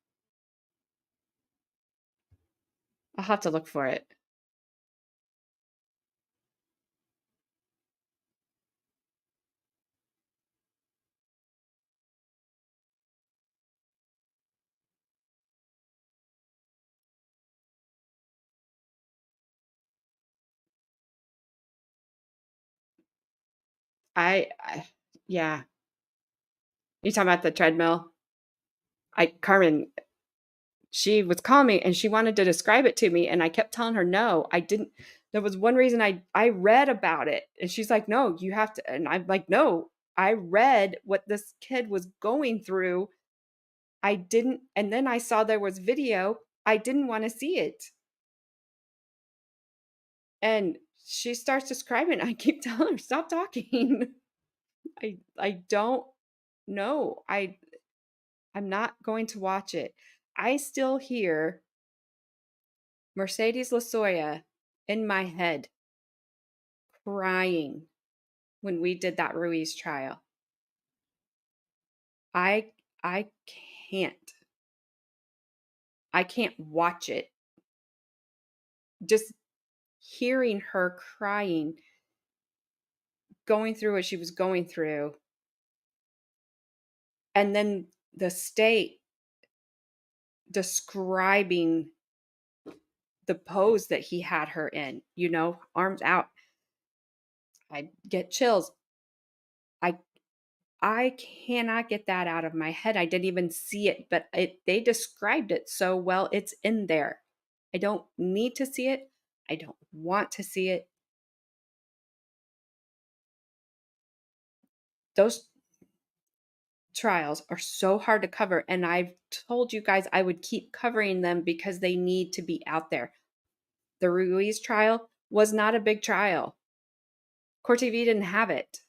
S1: I'll have to look for it. I yeah. You talking about the treadmill? Carmen, she was calling me and she wanted to describe it to me. And I kept telling her, no, I didn't. There was one reason I read about it. And she's like, no, you have to. And I'm like, no, I read what this kid was going through. I didn't. And then I saw there was video. I didn't want to see it. And she starts describing it. I keep telling her, stop talking. I don't know. I'm not going to watch it. I still hear Mercedes Lasoya in my head crying when we did that Ruiz trial. I can't. I can't watch it. Just hearing her crying, going through what she was going through. And then the state describing the pose that he had her in, arms out. I get chills. I cannot get that out of my head. I didn't even see it, but they described it so well. It's in there. I don't need to see it. I don't want to see it. Those trials are so hard to cover, and I've told you guys I would keep covering them because they need to be out there. The Ruiz trial was not a big trial. Court TV didn't have it.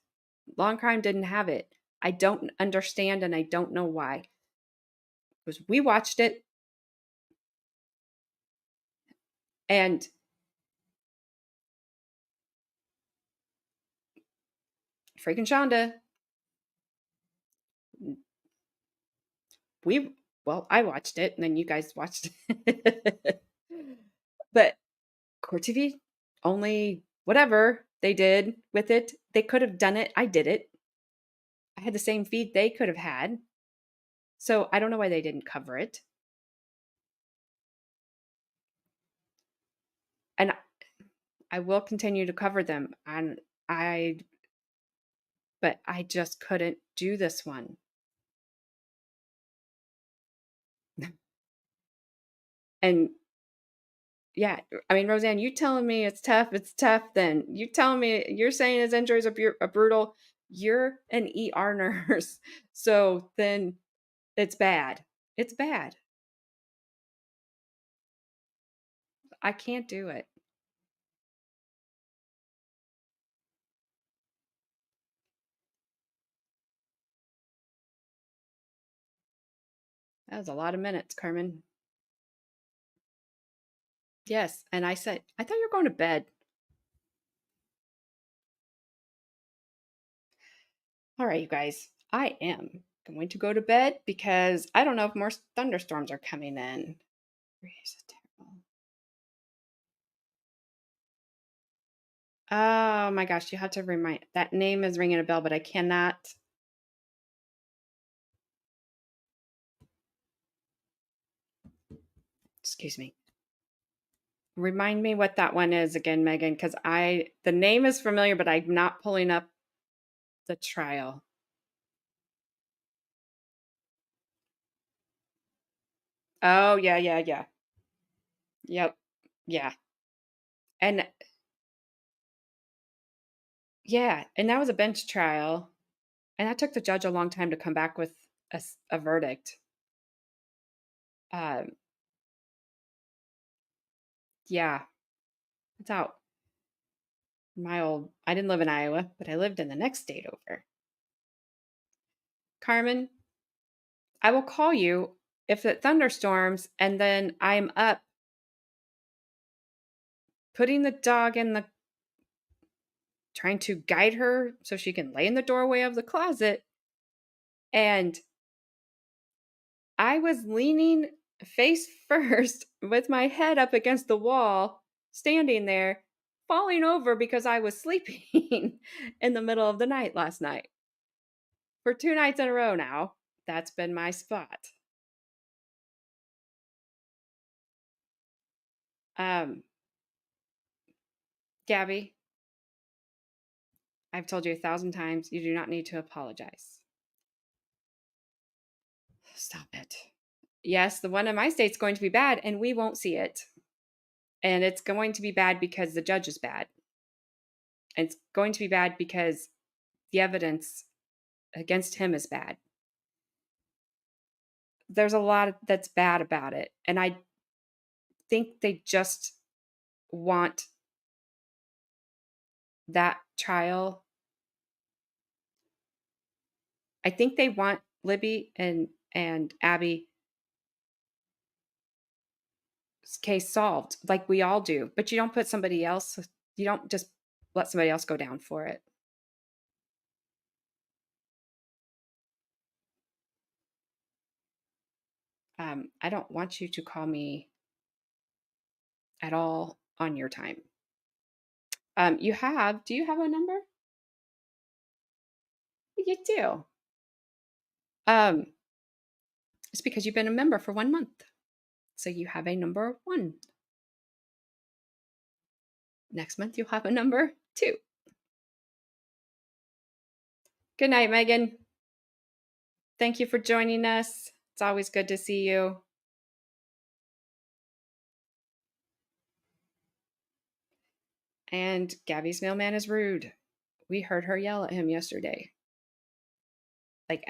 S1: Long Crime didn't have it. I don't understand, and I don't know why. Because we watched it, and freaking Shonda, I watched it, and then you guys watched it. But Court TV, only whatever they did with it. They could have done it. I did it. I had the same feed they could have had. So I don't know why they didn't cover it. And I will continue to cover them. But I just couldn't do this one. And yeah, I mean, Roseanne, you telling me it's tough, then. You telling me, you're saying his injuries are brutal. You're an ER nurse. So then it's bad. It's bad. I can't do it. That was a lot of minutes, Carmen. Yes. And I said, I thought you were going to bed. All right, you guys, I am going to go to bed because I don't know if more thunderstorms are coming in. Oh my gosh, you have to remind, that name is ringing a bell, but I cannot. Excuse me. Remind me what that one is again, Megan, because the name is familiar, but I'm not pulling up the trial. Oh, yeah. Yep. Yeah. And yeah, and that was a bench trial. And that took the judge a long time to come back with a verdict. Yeah, it's out. I didn't live in Iowa, but I lived in the next state over. Carmen, I will call you if it thunderstorms and then I'm up putting the dog trying to guide her so she can lay in the doorway of the closet. And I was leaning face first with my head up against the wall, standing there, falling over because I was sleeping in the middle of the night last night. For 2 nights in a row now, that's been my spot. Gabby, I've told you 1,000 times, you do not need to apologize. stop it. Yes, the one in my state's going to be bad, and we won't see it. And it's going to be bad because the judge is bad. It's going to be bad because the evidence against him is bad. There's a lot that's bad about it. And I think they just want that trial. I think they want Libby and Abby's case solved like we all do. But you don't put somebody else, you don't just let somebody else go down for it. I don't want you to call me at all on your time. Do you have a number? You do. It's because you've been a member for 1 month. So you have a number 1. Next month, you'll have a number 2. Good night, Megan. Thank you for joining us. It's always good to see you. And Gabby's mailman is rude. We heard her yell at him yesterday. Like,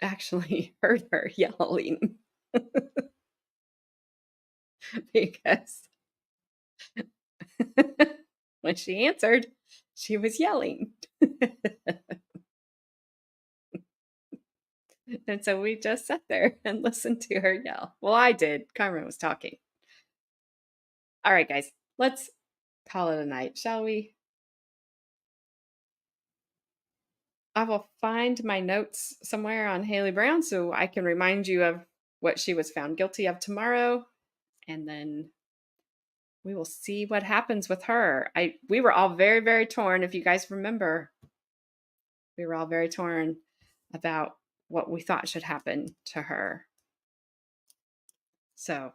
S1: actually heard her yelling. Because when she answered, she was yelling. And so we just sat there and listened to her yell. Well, I did. Carmen was talking. All right, guys, let's call it a night, shall we? I will find my notes somewhere on Haley Brown so I can remind you of what she was found guilty of tomorrow. And then we will see what happens with her. We were all very, very torn. If you guys remember, we were all very torn about what we thought should happen to her. So,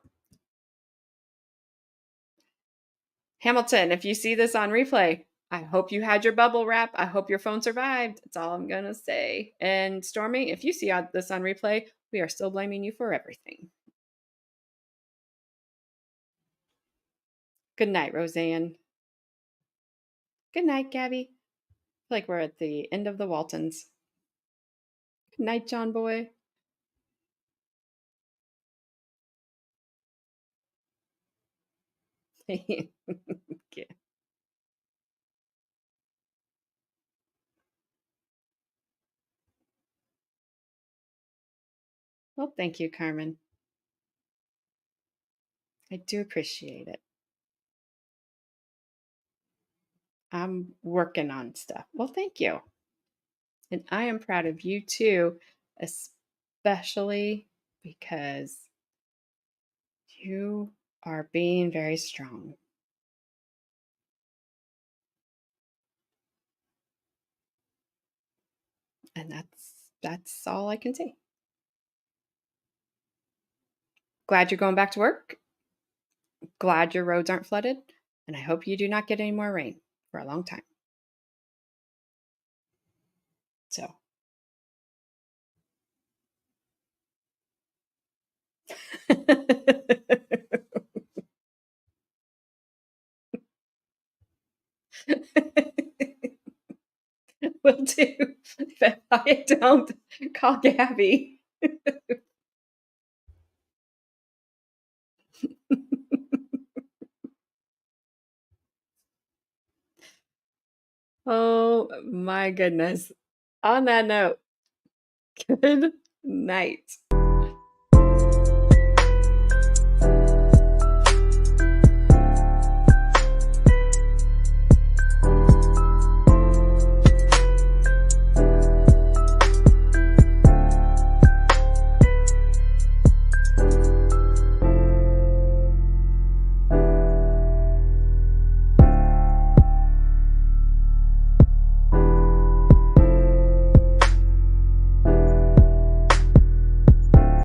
S1: Hamilton, if you see this on replay, I hope you had your bubble wrap. I hope your phone survived. That's all I'm going to say. And Stormy, if you see this on replay, we are still blaming you for everything. Good night, Roseanne. Good night, Gabby. I feel like we're at the end of the Waltons. Good night, John Boy. Yeah. Well, thank you, Carmen. I do appreciate it. I'm working on stuff. Well, thank you. And I am proud of you too, especially because you are being very strong. And that's all I can say. Glad you're going back to work. Glad your roads aren't flooded. And I hope you do not get any more rain for a long time. So. Will do. If I don't, call Gabby. Oh my goodness. On that note, good night.